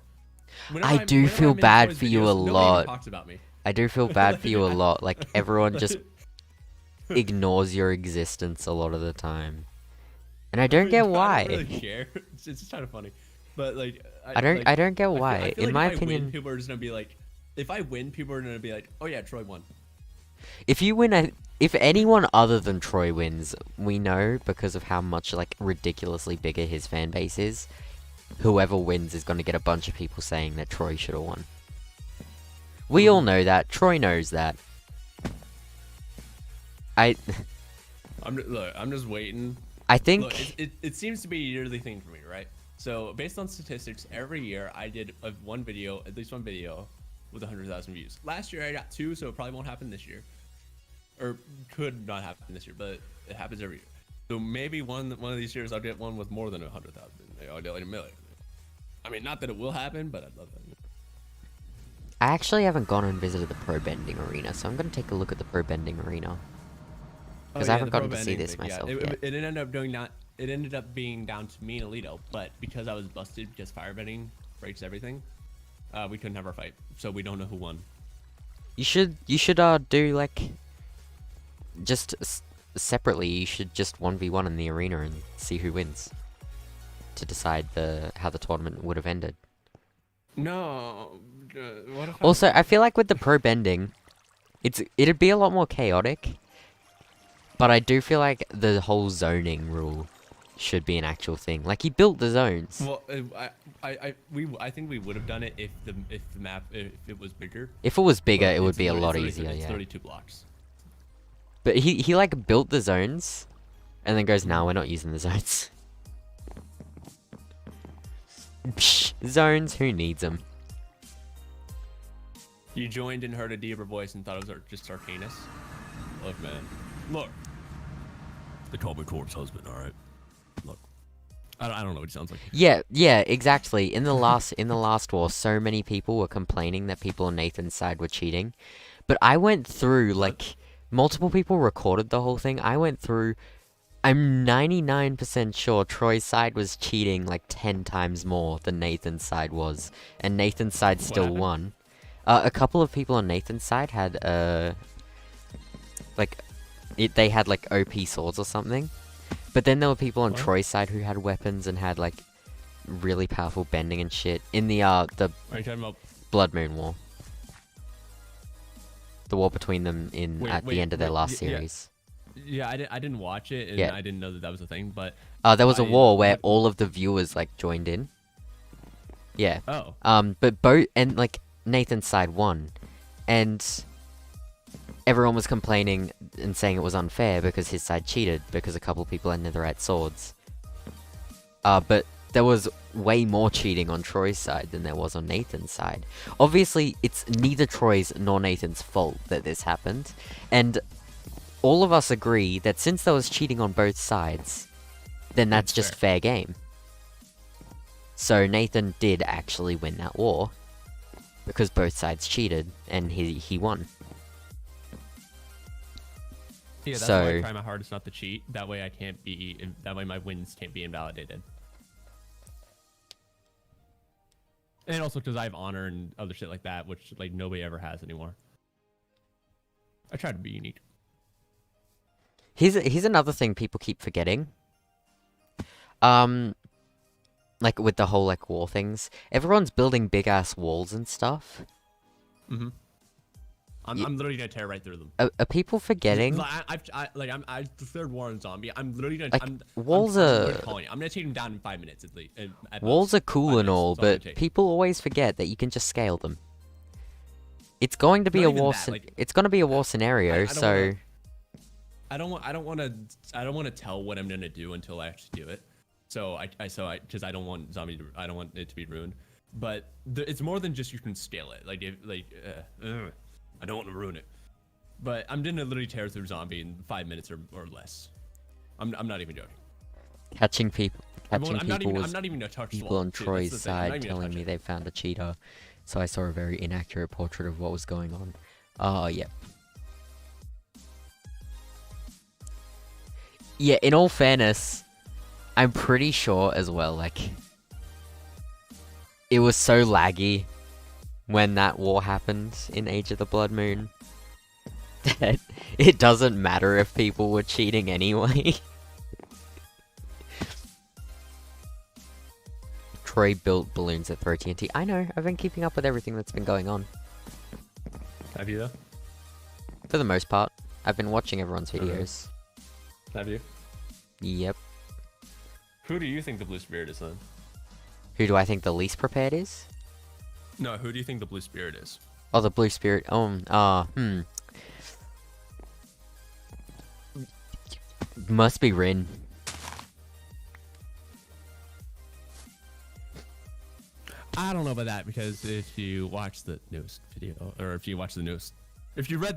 I do
whenever
feel
I'm in
bad
Troy's
for you a
videos, nobody even
lot.
talks about me.
I do feel bad for you a lot. Like, everyone just ignores your existence a lot of the time. And I don't get why.
I don't really care. It's just kind of funny, but like
I don't get why.
I feel
In
like
my
if I
opinion,
win, people are just gonna be like, if I win, people are gonna be like, oh yeah, Troy won.
if you win, if anyone other than Troy wins, we know because of how much like ridiculously bigger his fan base is. Whoever wins is going to get a bunch of people saying that Troy should have won. We all know that. Troy knows that.
I'm just waiting.
I think
Look, it seems to be a yearly thing for me, right? So based on statistics, every year I did at least one video with 100,000 views. Last year I got 2, so it probably won't happen this year, or could not happen this year, but it happens every year. So maybe one of these years I'll get one with more than 100,000. I'll get like 1 million. I mean, not that it will happen, but I'd love that.
I actually haven't gone and visited the pro bending arena, so I'm gonna take a look at the pro bending arena. Because I haven't gotten to see this myself yet.
It ended up doing not. It ended up being down to me and Alito, but because I was busted because firebending breaks everything, we couldn't have our fight, so we don't know who won.
You should do like just separately. You should just 1v1 in the arena and see who wins to decide how the tournament would have ended.
No. What if
Also, I feel like with the pro bending, it'd be a lot more chaotic. But I do feel like the whole zoning rule should be an actual thing. Like he built the zones.
Well, I think we would have done it if the map if it was bigger.
If it was bigger,
But
it would
it's
be a
30
lot
30
easier.
It's
Yeah.
32 blocks.
But he like built the zones, and then goes, "No, we're not using the zones." Psh, zones, who needs them?
You joined and heard a deeper voice and thought it was just Arcanus. Look, man. Look. They call me Corpse Husband, alright? Look. I don't know what he sounds like.
Yeah, exactly. In the last war, so many people were complaining that people on Nathan's side were cheating. But I went through, like, multiple people recorded the whole thing. I went through, I'm 99% sure Troy's side was cheating like 10 times more than Nathan's side was. And Nathan's side still
happened?
won. A couple of people on Nathan's side had, they had like OP swords or something. But then there were people on
What?
Troy's side who had weapons and had like really powerful bending and shit in the
Are you talking about...
Blood Moon War. The war between them at the end of their last series.
Yeah, I didn't watch it, and
Yeah.
I didn't know that was a thing, but...
There was a
I-
war where all of the viewers like joined in. Yeah.
Oh.
But like Nathan's side won, and everyone was complaining and saying it was unfair because his side cheated because a couple people had netherite swords. But there was way more cheating on Troy's side than there was on Nathan's side. Obviously, it's neither Troy's nor Nathan's fault that this happened, and all of us agree that since there was cheating on both sides, then that's
It's
just fair game. So Nathan did actually win that war, because both sides cheated, and he won.
Yeah, that's
So-
why I try my hardest not to cheat. That way that way my wins can't be invalidated. And also because I have honor and other shit like that, which like nobody ever has anymore. I try to be unique.
Here's another thing people keep forgetting. Like with the whole like war things, everyone's building big ass walls and stuff.
Mm-hmm. I'm literally gonna tear right through them.
Are people forgetting?
I declared war on zombie. I'm literally gonna.
Like,
I'm
walls
calling it. I'm gonna take them down in 5 minutes at least. At
Walls
most.
are cool
5
and
minutes
all,
is all it'll
but
take.
people always forget that you can just scale them. It's going to be
Not
a
even
war.
that, like-
It's going to be a war scenario.
I don't
So
wanna- I don't want to tell what I'm gonna do until I actually do it. So because I don't want I don't want it to be ruined. But it's more than just you can scale it. I don't want to ruin it. But I'm gonna literally tear through zombie in 5 minutes or less. I'm not even joking.
catching people
I'm not even
was
gonna touch the
people
wall.
on
Dude, that's
Troy's
the thing. I'm not
side
even gonna
telling
touch
me
it.
they found a cheater. So I saw a very inaccurate portrait of what was going on. Oh, yeah. Yeah, in all fairness, I'm pretty sure as well, like, it was so laggy when that war happened in Age of the Blood Moon that it doesn't matter if people were cheating anyway. Troy built balloons that throw TNT. I know, I've been keeping up with everything that's been going on.
Have you though?
For the most part. I've been watching everyone's
Okay.
videos.
Have you?
Yep.
Who do you think the blue spirit is then?
Who do I think the least prepared is?
No, who do you think the blue spirit is?
Oh, the blue spirit. Must be Rin.
I don't know about that because if you watch the news video, or if you read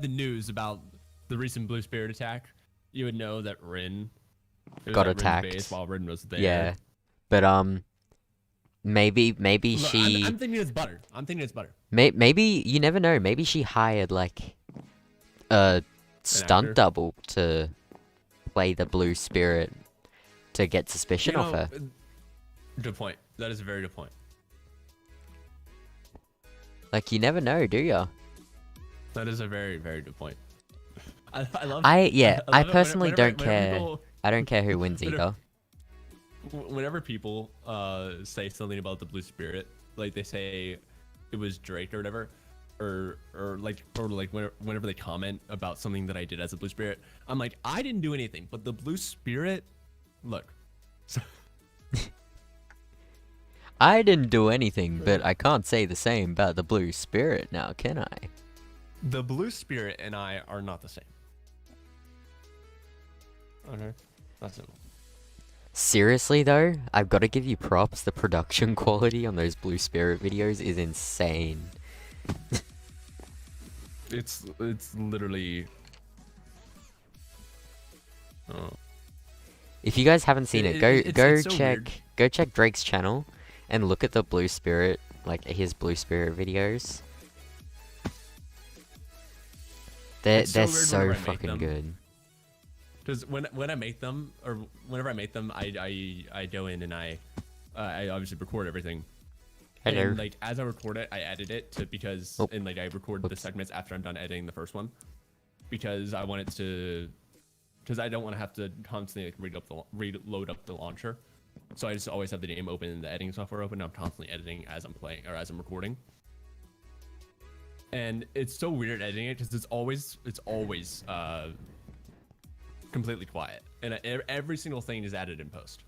the news about the recent blue spirit attack, you would know that Rin It was
got
at Rin's
attacked.
base while Rin was there.
Yeah, but maybe
Look,
she.
I'm thinking it's butter. I'm thinking it's butter.
Maybe you never know. Maybe she hired like a stunt
actor?
double to play the blue spirit to get suspicion off her.
Good point. That is a very good point.
Like you never know, do ya?
That is a very, very good point. I love.
I
love it
personally
whenever-
don't
whenever
care.
people-
I don't care who wins
Whenever-
either.
Whenever people say something about the blue spirit, like they say it was Drake or whatever, or whenever they comment about something that I did as a blue spirit, I'm like, I didn't do anything, but the blue spirit, look.
I didn't do anything, but I can't say the same about the blue spirit now, can I?
The blue spirit and I are not the same. Okay, that's it.
Seriously though, I've got to give you props. The production quality on those blue spirit videos is insane.
It's literally. Oh.
If you guys haven't seen it, go
it's so
check
weird.
go check Drake's channel and look at the blue spirit, like his blue spirit videos. They're
It's so weird
so
whenever I make
fucking
them.
good.
Because when I make them, or whenever I make them, I go in and I obviously record everything.
Hello.
And like as I record it, I edit it to because
Oh.
and like I record the
Oops.
segments after I'm done editing the first one, because I want it to, because I don't want to have to constantly like reload up the launcher. So I just always have the game open and the editing software open. And I'm constantly editing as I'm playing or as I'm recording. And it's so weird editing it because it's always completely quiet, and every single thing is added in post.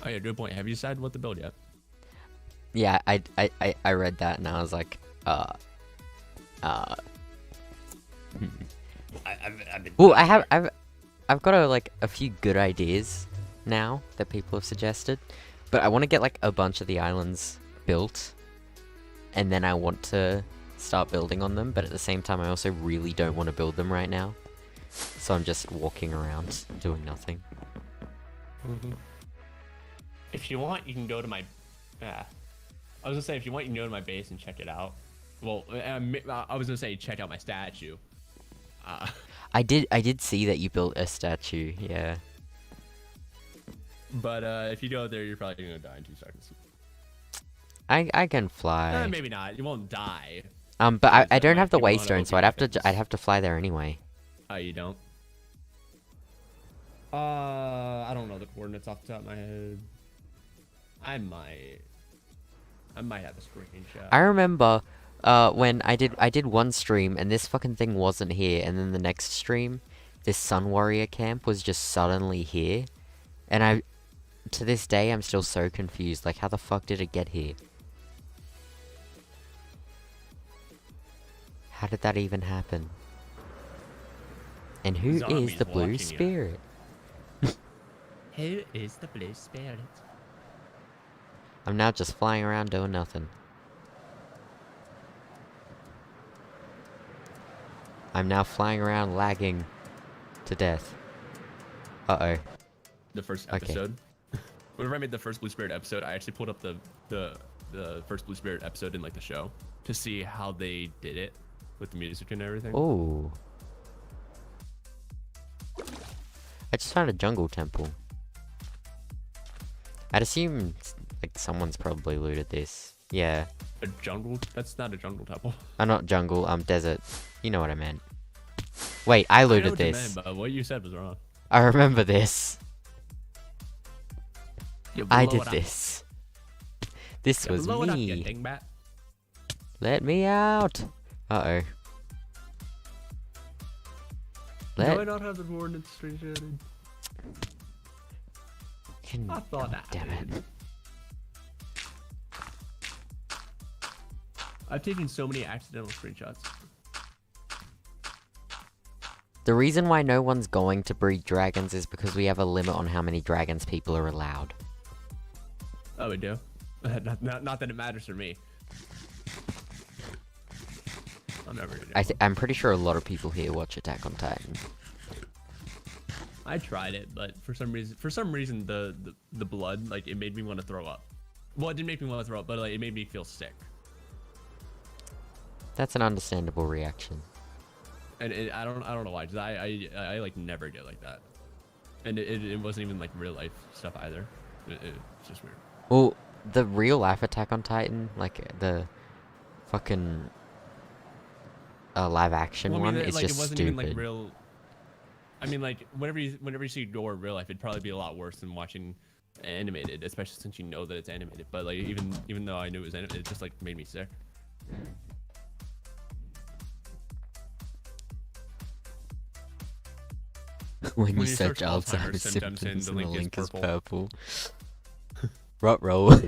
Oh yeah, good point. Have you decided what to build yet?
Yeah, I read that and I was like,
I've been
Well, I've got a few good ideas now that people have suggested, but I want to get like a bunch of the islands built, and then I want to start building on them. But at the same time, I also really don't want to build them right now, so I'm just walking around doing nothing.
If you want, you can go to my. I was gonna say if you want, you can go to my base and check it out. Well, I was gonna say check out my statue.
I did see that you built a statue. Yeah.
But if you go there, you're probably gonna die in 2 seconds.
I can fly.
Maybe not. You won't die.
But I
that
don't
might
have the
be one of
waystone,
OP
so I'd
weapons.
have to fly there anyway.
Oh, you don't? I don't know the coordinates off the top of my head. I might have a screenshot.
I remember when I did one stream and this fucking thing wasn't here, and then the next stream, this Sun Warrior camp was just suddenly here, and to this day I'm still so confused. Like, how the fuck did it get here? How did that even happen? And who is
Zombies
the blue
watching ya.
spirit?
Who is the blue spirit?
I'm now just flying around doing nothing. I'm now flying around lagging to death. Uh-oh.
The first
Okay.
episode. Whenever I made the first Blue Spirit episode, I actually pulled up the first Blue Spirit episode in like the show to see how they did it with the music and everything.
Ooh. I just found a jungle temple. I'd assume like someone's probably looted this. Yeah.
A jungle? That's not a jungle temple.
Not jungle, desert. You know what I meant. Wait, I
I know
looted
what you
this.
meant, but what you said was wrong.
I remember this.
You
I
blow
did
it up.
this. This was
Blow it up, you
me.
dingbat.
Let me out. Uh-oh.
Do I
Let...
not have the coordinates screenshotted? I thought that.
Damn it.
I've taken so many accidental screenshots.
The reason why no one's going to breed dragons is because we have a limit on how many dragons people are allowed.
Oh, we do? Not that it matters for me. never did.
I'm pretty sure a lot of people here watch Attack on Titan.
I tried it, but for some reason, the blood, like, it made me want to throw up. Well, it didn't make me want to throw up, but like, it made me feel sick.
That's an understandable reaction.
And I don't know why. 'Cause I like never get like that. And it wasn't even like real life stuff either. It's just weird.
Well, the real life Attack on Titan, like the fucking live action one, is
like,
just
it wasn't
stupid.
even like real. I mean, like whenever you see gore in real life, it'd probably be a lot worse than watching animated, especially since you know that it's animated. But like even though I knew it was animated, it just like made me sick.
When you
you
search
search
Alzheimer's
Alzheimer's symptoms
symptoms and the link is
purple.
purple. Ruh-roh.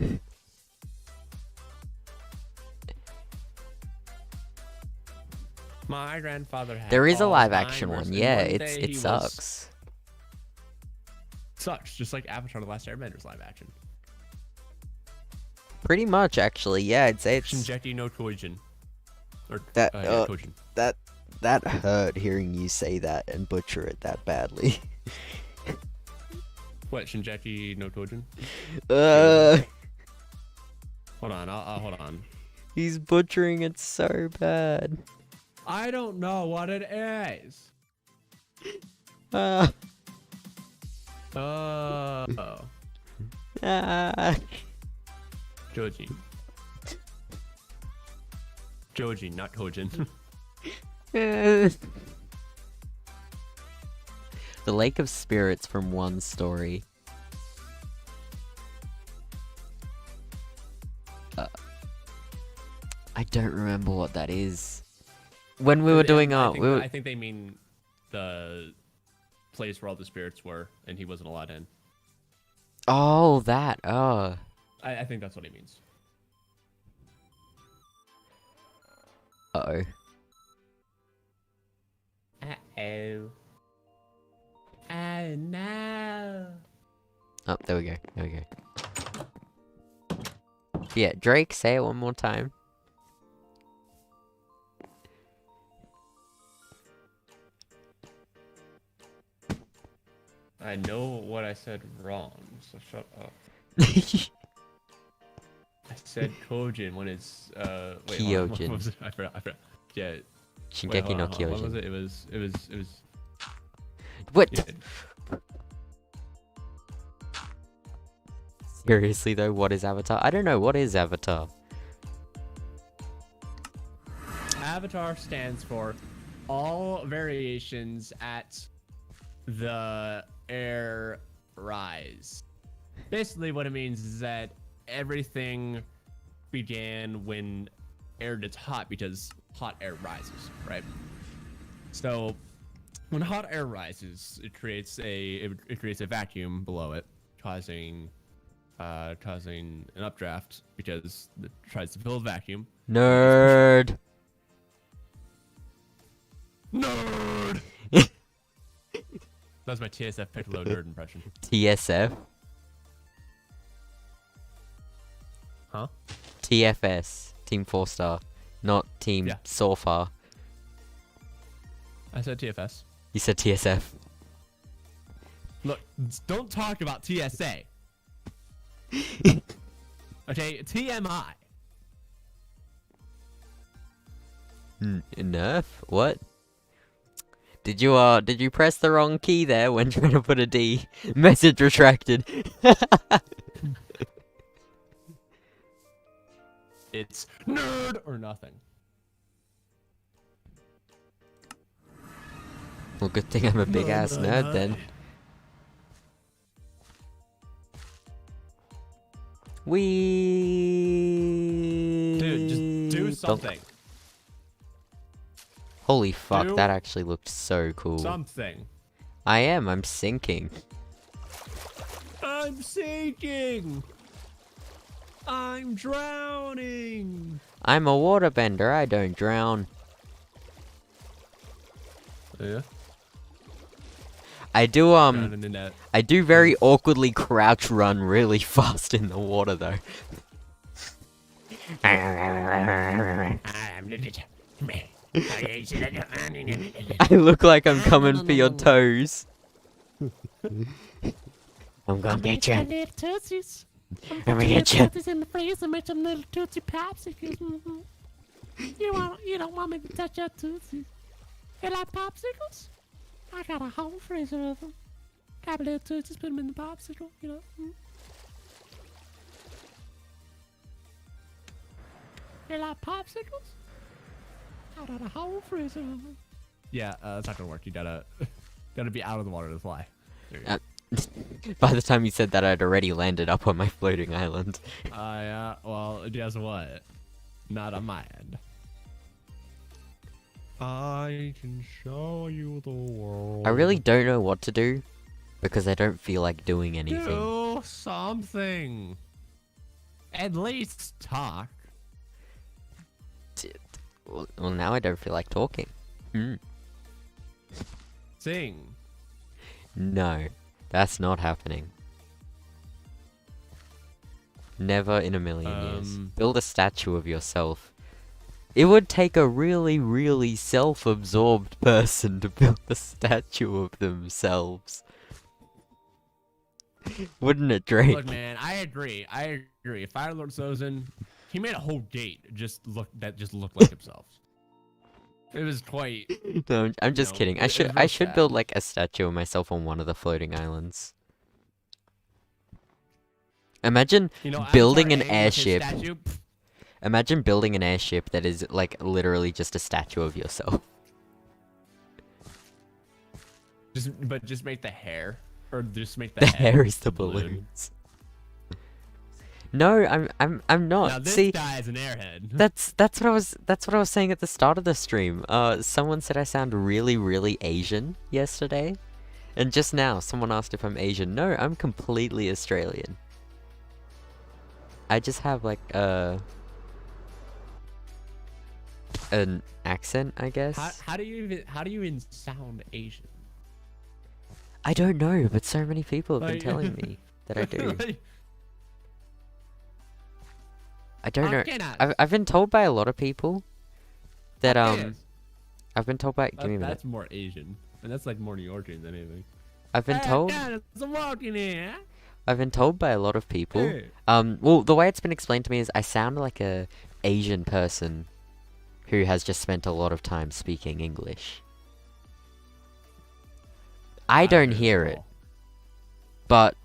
My grandfather had.
There is a live action
Alzheimer's,
one,
and
yeah,
one day
it
he
sucks.
Sucks, just like Avatar: The Last Airbender's live action.
Pretty much, actually, yeah, I'd say it's...
Shinjeki no Kyojin. Or,
That,
yeah, Kyojin.
that hurt hearing you say that and butcher it that badly.
What, Shinjeki no Kyojin? Hold on, I'll hold on.
He's butchering it so bad.
I don't know what it is.
Uh,
Oh. Joji. Joji, not Kojin.
The Lake of Spirits from one story. I don't remember what that is. When we were doing
I think they mean the place where all the spirits were, and he wasn't allowed in.
Oh, that. Oh.
I think that's what he means.
Uh-oh.
Uh-oh. Oh, no.
Oh, there we go. There we go. Yeah, Drake, say it one more time.
I know what I said wrong, so shut up. I said Kojin when it's wait, hold on,
Kyojin.
what was it? I forgot. Yeah.
Shingeki no
What was
Kyojin.
it? It was
What?
yeah,
Seriously though, what is Avatar? I don't know, what is Avatar?
Avatar stands for all variations at the air rise. Basically what it means is that everything began when air gets hot because hot air rises, right? So when hot air rises, it creates a vacuum below it, causing an updraft because it tries to fill the vacuum.
Nerd!
Nerd. That was my TSF Piccolo nerd impression.
TSF?
Huh?
TFS. Team 4-star. Not Team
Yeah.
so far.
I said TFS.
You said TSF.
Look, don't talk about TSA. Okay, TMI.
Nerf? What? Did you press the wrong key there when trying to put a D? Message retracted.
It's nerd or nothing.
Well, good thing I'm a big ass nerd then.
Dude, just do something.
Holy fuck,
Do
that actually looked so cool.
Something.
I'm sinking.
I'm sinking. I'm drowning.
I'm a waterbender, I don't drown.
Yeah.
I do,
Drowning in the net.
I do very awkwardly crouch run really fast in the water though. I look like I'm coming for your toes. I'm gonna get you.
Little tootsies.
I'm gonna get you.
Tootsies in the freezer, make some little tootsie popsicles. You don't want me to touch your tootsies. You like popsicles? I got a whole freezer of them. Got a little tootsies, put them in the popsicle, you know. You like popsicles? I got a whole freezer of them.
Yeah, that's not gonna work. You gotta be out of the water to fly. There you go.
By the time you said that, I'd already landed up on my floating island.
Yeah, well, guess what? Not on my end. I can show you the world.
I really don't know what to do because I don't feel like doing anything.
Do something. At least talk.
Well, now I don't feel like talking.
Sing.
No, that's not happening. Never in a million years. Build a statue of yourself. It would take a really, really self-absorbed person to build a statue of themselves. Wouldn't it, Drake?
Look, man, I agree. Fire Lord Sozin, he made a whole gate just looked like himself. It was quite.
No, I'm just kidding. I
it was real
should
sad.
build like a statue of myself on one of the floating islands. Imagine building an airship. Imagine building an airship that is like literally just a statue of yourself.
Just make the hair, or just make the
The
head
hair is the
balloon.
balloons. No, I'm not.
Now this
See,
guy is an airhead.
that's what I was saying at the start of the stream. Someone said I sound really, really Asian yesterday, and just now someone asked if I'm Asian. No, I'm completely Australian. I just have like an accent, I guess.
How do you even sound Asian?
I don't know, but so many people have been
Like-
telling me that I do.
Like,
I don't know.
cannot.
I've been told by a lot of people that
Yes.
I've been told by. Give me a minute.
That's more Asian, and that's like more New Yorker than anything.
I've been told.
I'm walking here.
I've been told by a lot of people.
Hey.
Well, the way it's been explained to me is I sound like a Asian person who has just spent a lot of time speaking English. I don't hear it, but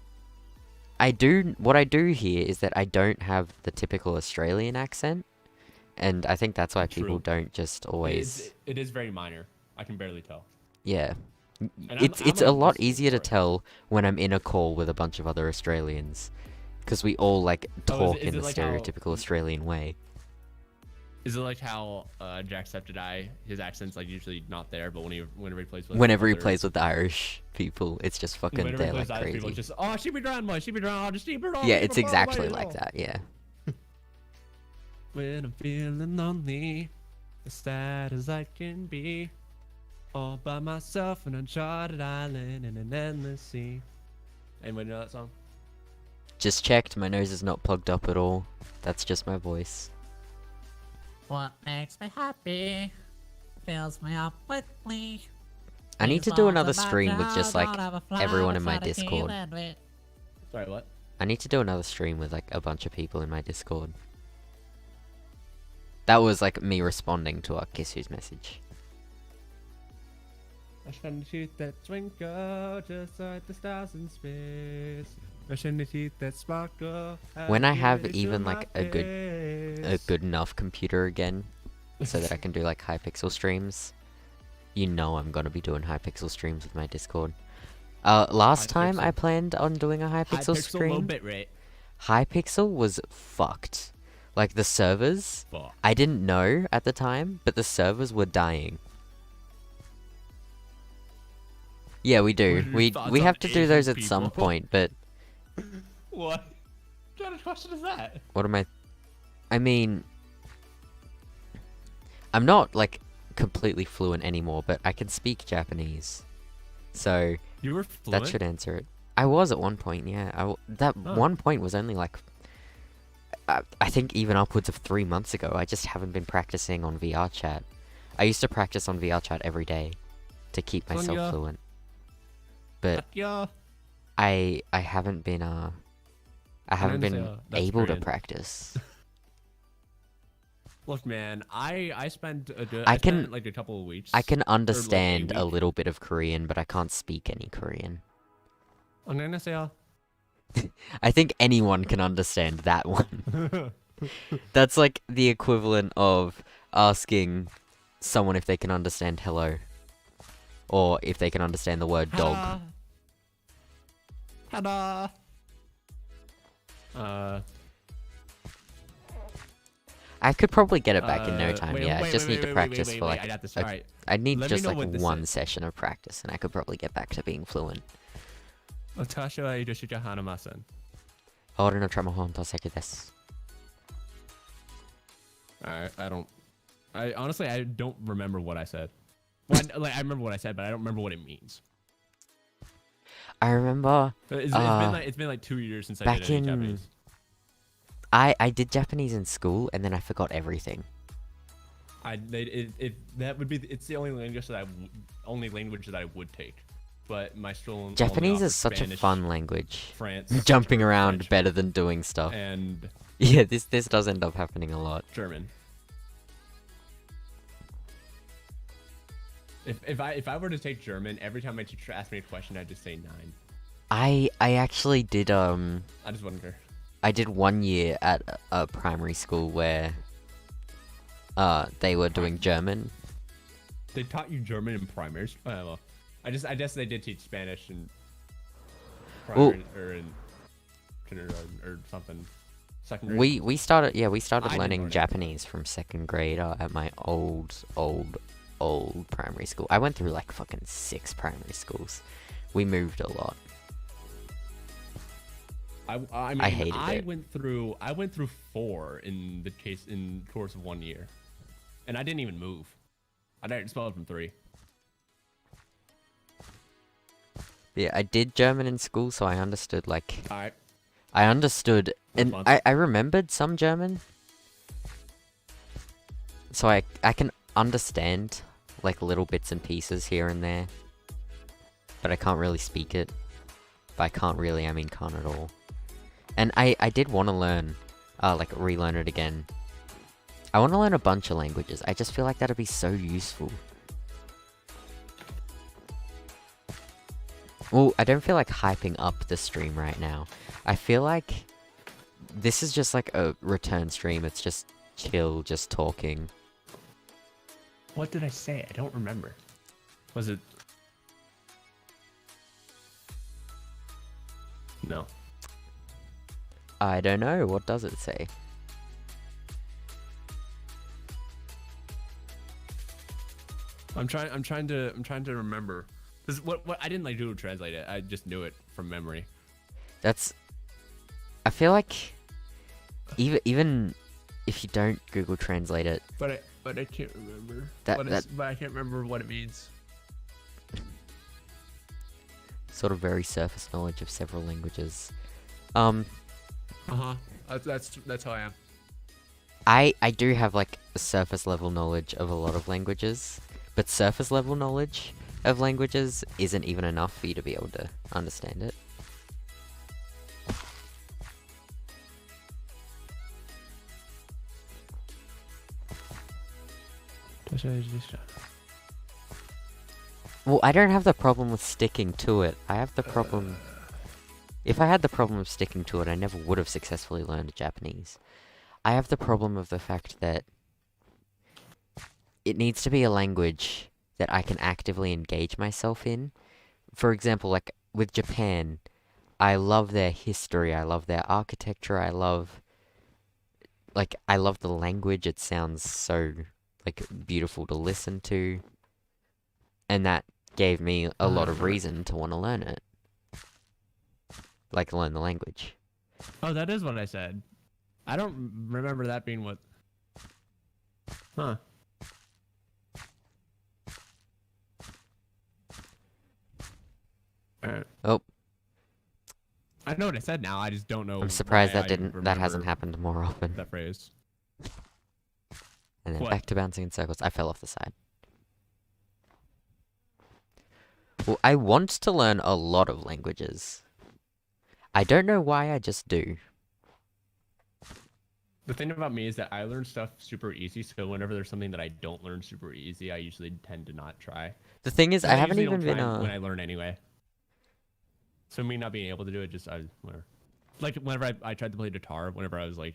I do. What I do hear is that I don't have the typical Australian accent, and I think that's why people
True.
don't just always.
It is very minor. I can barely tell.
Yeah.
And
It's
I'm
a
a
lot
listening
easier to
for it.
tell when I'm in a call with a bunch of other Australians, because we all like talk
is
in
it
the
like how-
stereotypical Australian way.
Is it like how Jacksepticeye, his accent's like usually not there, but whenever he plays with
Whenever he
other-
plays with the Irish people, it's just fucking
whenever he
they're
plays
like
Irish people,
crazy.
it's just she be drowned, boy, she be drowned, just keep her on.
Yeah,
keep
it's
her far
exactly
away,
like
oh.
that. Yeah.
When I'm feeling lonely, as sad as I can be, all by myself on an uncharted island in an endless sea. Anybody know that song?
Just checked. My nose is not plugged up at all. That's just my voice.
What makes me happy fills me up with glee.
I need to do another stream with just like everyone in my Discord.
Sorry, what?
I need to do another stream with like a bunch of people in my Discord. That was like me responding to our Kiss Who's message.
I shine teeth that twinkle just like the stars in space. I shine teeth that sparkle.
When I have
beauty to
even
my
like a
face.
good enough computer again, so that I can do like Hypixel streams, you know I'm gonna be doing Hypixel streams with my Discord. Last time I
Hypixel.
planned on doing a
High
Hypixel
pixel, low
stream.
bit rate.
Hypixel was fucked. Like the servers,
Fuck.
I didn't know at the time, but the servers were dying. Yeah, we do.
What are your
We
thoughts
we
on
have to do those
Asian
at some
people?
point, but
What? What kind of question is that?
what am I mean, I'm not like completely fluent anymore, but I can speak Japanese. So
You were fluent?
that should answer it. I was at one point, yeah. That
Oh.
one point was only like I think even upwards of 3 months ago. I just haven't been practicing on VR chat. I used to practice on VR chat every day to keep myself
Sonya.
fluent. But
Yeah.
I haven't been
Annyeonghaseyo. That's
able to
Korean.
practice.
Look, man, I spent
I can-
spent like a couple of weeks.
I can understand a
week.
little bit of Korean, but I can't speak any Korean.
안녕하세요.
I think anyone can understand that one. That's like the equivalent of asking someone if they can understand hello. Or if they can understand the word dog.
Tada.
I could probably get it back in no time,
wait,
yeah. I
wait,
just
wait,
need to
wait,
practice
wait,
for
wait,
like...
I got this.
I-
Alright.
I'd need
Let me
just
know
like
what this
one
is.
session of practice, and I could probably get back to being fluent.
私は許しがはなません.
俺のトラマホンと席です.
I honestly I don't remember what I said. Well, I remember what I said, but I don't remember what it means.
I remember
It's been like 2 years since I
back
did any
in-
Japanese.
I did Japanese in school, and then I forgot everything.
It's the only language that I would take. But my school only
Japanese
offered
is such a
Spanish,
fun language.
France,
Jumping
French,
around better than doing stuff.
and
Yeah, this does end up happening a lot.
German. If I were to take German, every time my teacher asked me a question, I'd just say 9.
I actually did
I just wonder.
I did 1 year at a primary school where they were doing German.
They taught you German in primaries. Well, I guess they did teach Spanish in primary or in kindergarten or something. Second grade.
We started
I didn't
learning
learn it.
Japanese from 2nd grade at my old primary school. I went through like fucking 6 primary schools. We moved a lot.
I mean,
I hated
I
it.
went through 4 in the course of 1 year, and I didn't even move. I got expelled from 3.
Yeah, I did German in school, so I understood like
All right.
I understood and
fun.
I remembered some German. So I can understand like little bits and pieces here and there. But I can't really speak it. By can't really, I mean can't at all. And I did want to learn, like relearn it again. I want to learn a bunch of languages. I just feel like that'd be so useful. Well, I don't feel like hyping up the stream right now. I feel like this is just like a return stream. It's just chill, just talking.
What did I say? I don't remember. Was it? No.
I don't know. What does it say?
I'm trying to remember. What I didn't like Google Translate it. I just knew it from memory.
That's... I feel like even if you don't Google Translate it,
But I can't remember.
That-
but I can't remember what it means.
sort of very surface knowledge of several languages.
That's how I am.
I do have like a surface level knowledge of a lot of languages, but surface level knowledge of languages isn't even enough for you to be able to understand it. Well, I don't have the problem with sticking to it. I have the problem... If I had the problem of sticking to it, I never would have successfully learned Japanese. I have the problem of the fact that it needs to be a language that I can actively engage myself in. For example, like with Japan, I love their history, I love their architecture, I love the language. It sounds so like beautiful to listen to. And that gave me a lot of reason to want to learn it. Like learn the language.
Oh, that is what I said. I don't remember that being what. Huh.
Oh,
I know what I said now. I just don't know.
I'm surprised
why
that
I
that hasn't
remember
happened more often.
That phrase.
And then
What?
back to bouncing in circles. I fell off the side. Well, I want to learn a lot of languages. I don't know why, I just do.
The thing about me is that I learn stuff super easy, so whenever there's something that I don't learn super easy, I usually tend to not try.
The thing is, I haven't
usually
even
don't
been
try when I learn anyway. So me not being able to do it, whatever. Like whenever I tried to play guitar, whenever I was like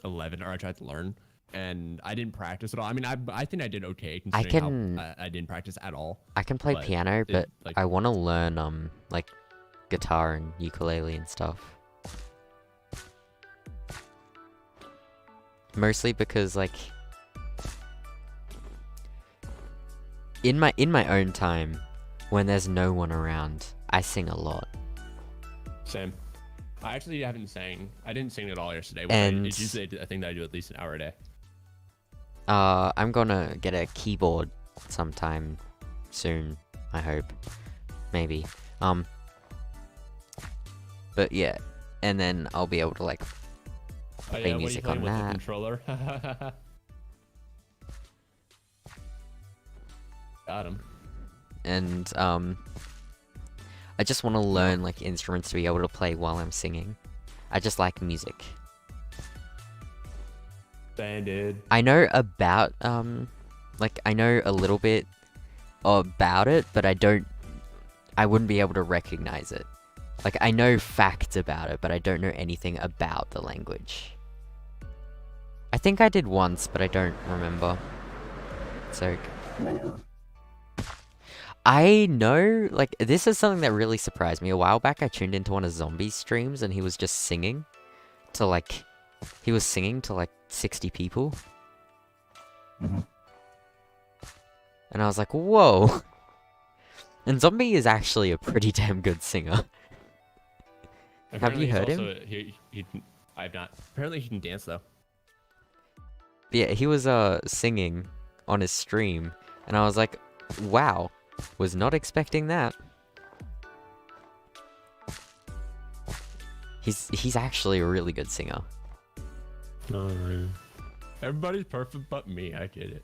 11, or I tried to learn, and I didn't practice at all. I mean, I think I did okay considering how I didn't practice at all.
I can play piano, but
like,
I want to learn like guitar and ukulele and stuff. Mostly because like in my own time, when there's no one around, I sing a lot.
Same. I actually haven't sang. I didn't sing at all yesterday. It's usually a thing that I do at least an hour a day.
I'm gonna get a keyboard sometime soon, I hope. Maybe. But yeah. And then I'll be able to like play music on that.
With the controller? Got him.
And I just want to learn like instruments to be able to play while I'm singing. I just like music.
Same, dude.
I know about like I know a little bit about it, but I wouldn't be able to recognize it. Like I know facts about it, but I don't know anything about the language. I think I did once, but I don't remember. So I know, like, this is something that really surprised me. A while back, I tuned into one of Zombie's streams, and he was just singing to, like, 60 people. And I was like, whoa. And Zombie is actually a pretty damn good singer. Have you heard him?
I've not. Apparently he can dance, though.
Yeah, he was, singing on his stream, and I was like, wow. Was not expecting that. He's actually a really good singer.
Alright. Everybody's perfect but me, I get it.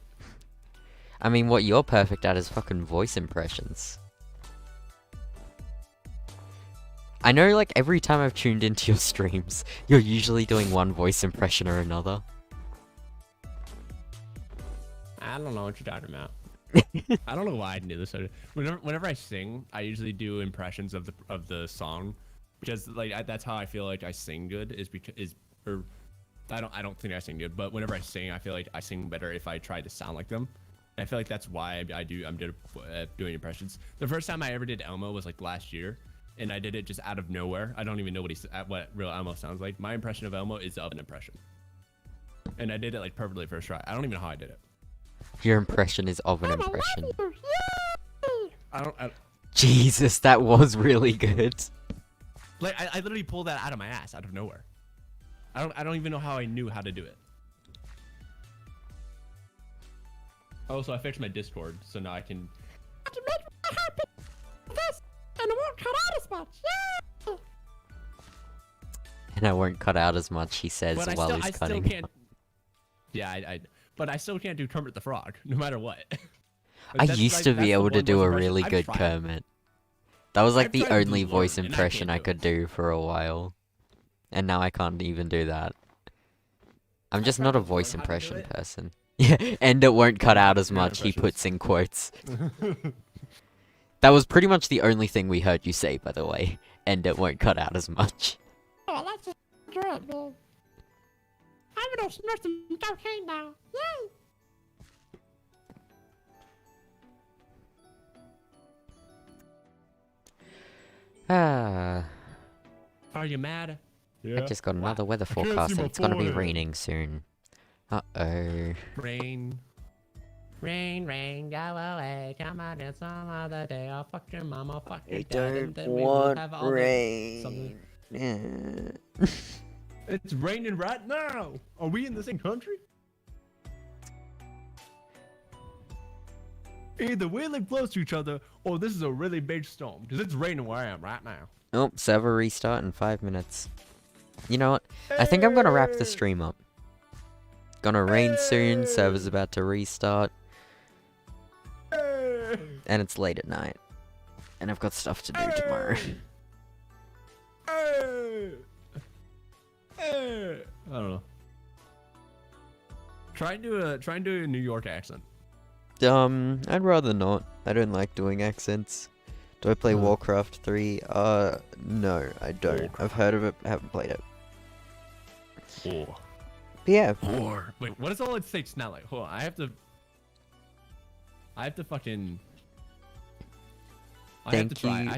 I mean, what you're perfect at is fucking voice impressions. I know, like, every time I've tuned into your streams, you're usually doing one voice impression or another.
I don't know what you're talking about. I don't know why I do this. Whenever I sing, I usually do impressions of the song, because like that's how I feel like I sing good I don't think I sing good, but whenever I sing, I feel like I sing better if I try to sound like them. And I feel like that's why I'm good at doing impressions. The first time I ever did Elmo was like last year, and I did it just out of nowhere. I don't even know what real Elmo sounds like. My impression of Elmo is of an impression, and I did it like perfectly first try. I don't even know how I did it.
Your impression is of an impression.
I don't.
Jesus, that was really good.
Like I literally pulled that out of my ass, out of nowhere. I don't even know how I knew how to do it. Oh, so I fixed my Discord, so now I can.
I can make it happen. This and it won't cut out as much. Yeah.
And I won't cut out as much, he says while he's cutting.
Still can't. Yeah, but I still can't do Kermit the Frog, no matter what.
I used to be able to do a really good Kermit. That was like the only voice impression I could do for a while. And now I can't even do that. I'm just not a voice impression person. Yeah, and it won't cut out as much, he puts in quotes. That was pretty much the only thing we heard you say, by the way. And it won't cut out as much.
Oh, that's just good, man. I'm gonna snort some cocaine now. Yay!
Ah.
Are you mad?
I just got another weather forecast and it's gonna be raining soon. Uh-oh.
Rain.
Rain, rain, go away. Come on in some other day. I'll fuck your mama, fuck your
I
dad.
don't
And then we will
want
have all
rain.
It's raining right now. Are we in the same country? Either we live close to each other, or this is a really big storm, because it's raining where I am right now.
Oh, server restart in 5 minutes. You know what? I think I'm gonna wrap the stream up. Gonna rain soon, server's about to restart. And it's late at night. And I've got stuff to do tomorrow.
I don't know. Try and do a New York accent.
I'd rather not. I don't like doing accents. Do I play Warcraft 3? No, I don't. I've heard of it, haven't played it.
War.
But yeah.
War. Wait, what does all it say now like? Hold on, I have to fucking... I have to try and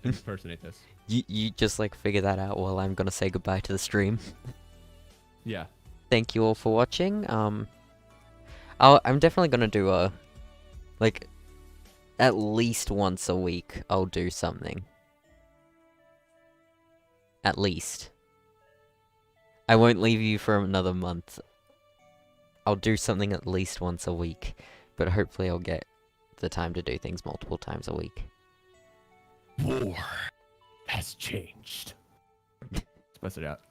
impersonate this.
You just like figure that out while I'm gonna say goodbye to the stream.
Yeah.
Thank you all for watching. I'm definitely gonna do a, like, at least once a week I'll do something. At least. I won't leave you for another month. I'll do something at least once a week, but hopefully I'll get the time to do things multiple times a week.
War has changed. Let's it out.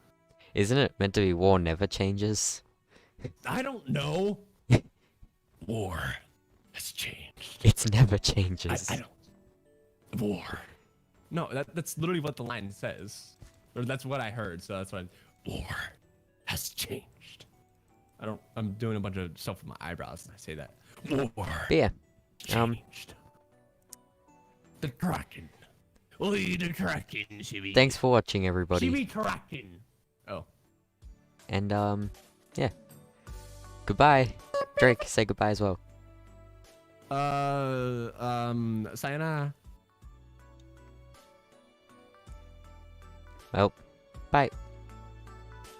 Isn't it meant to be war never changes?
I don't know. War has changed.
It's never changes.
I don't. War. No, that's literally what the line says. Or that's what I heard, so that's why. War has changed. I'm doing a bunch of stuff with my eyebrows and I say that. War.
But yeah.
Changed. The Kraken. Oi, the Kraken, Shibby.
Thanks for watching, everybody.
Shibby Kraken. Oh.
And, yeah. Goodbye. Drake, say goodbye as well.
Sayonara.
Well, bye.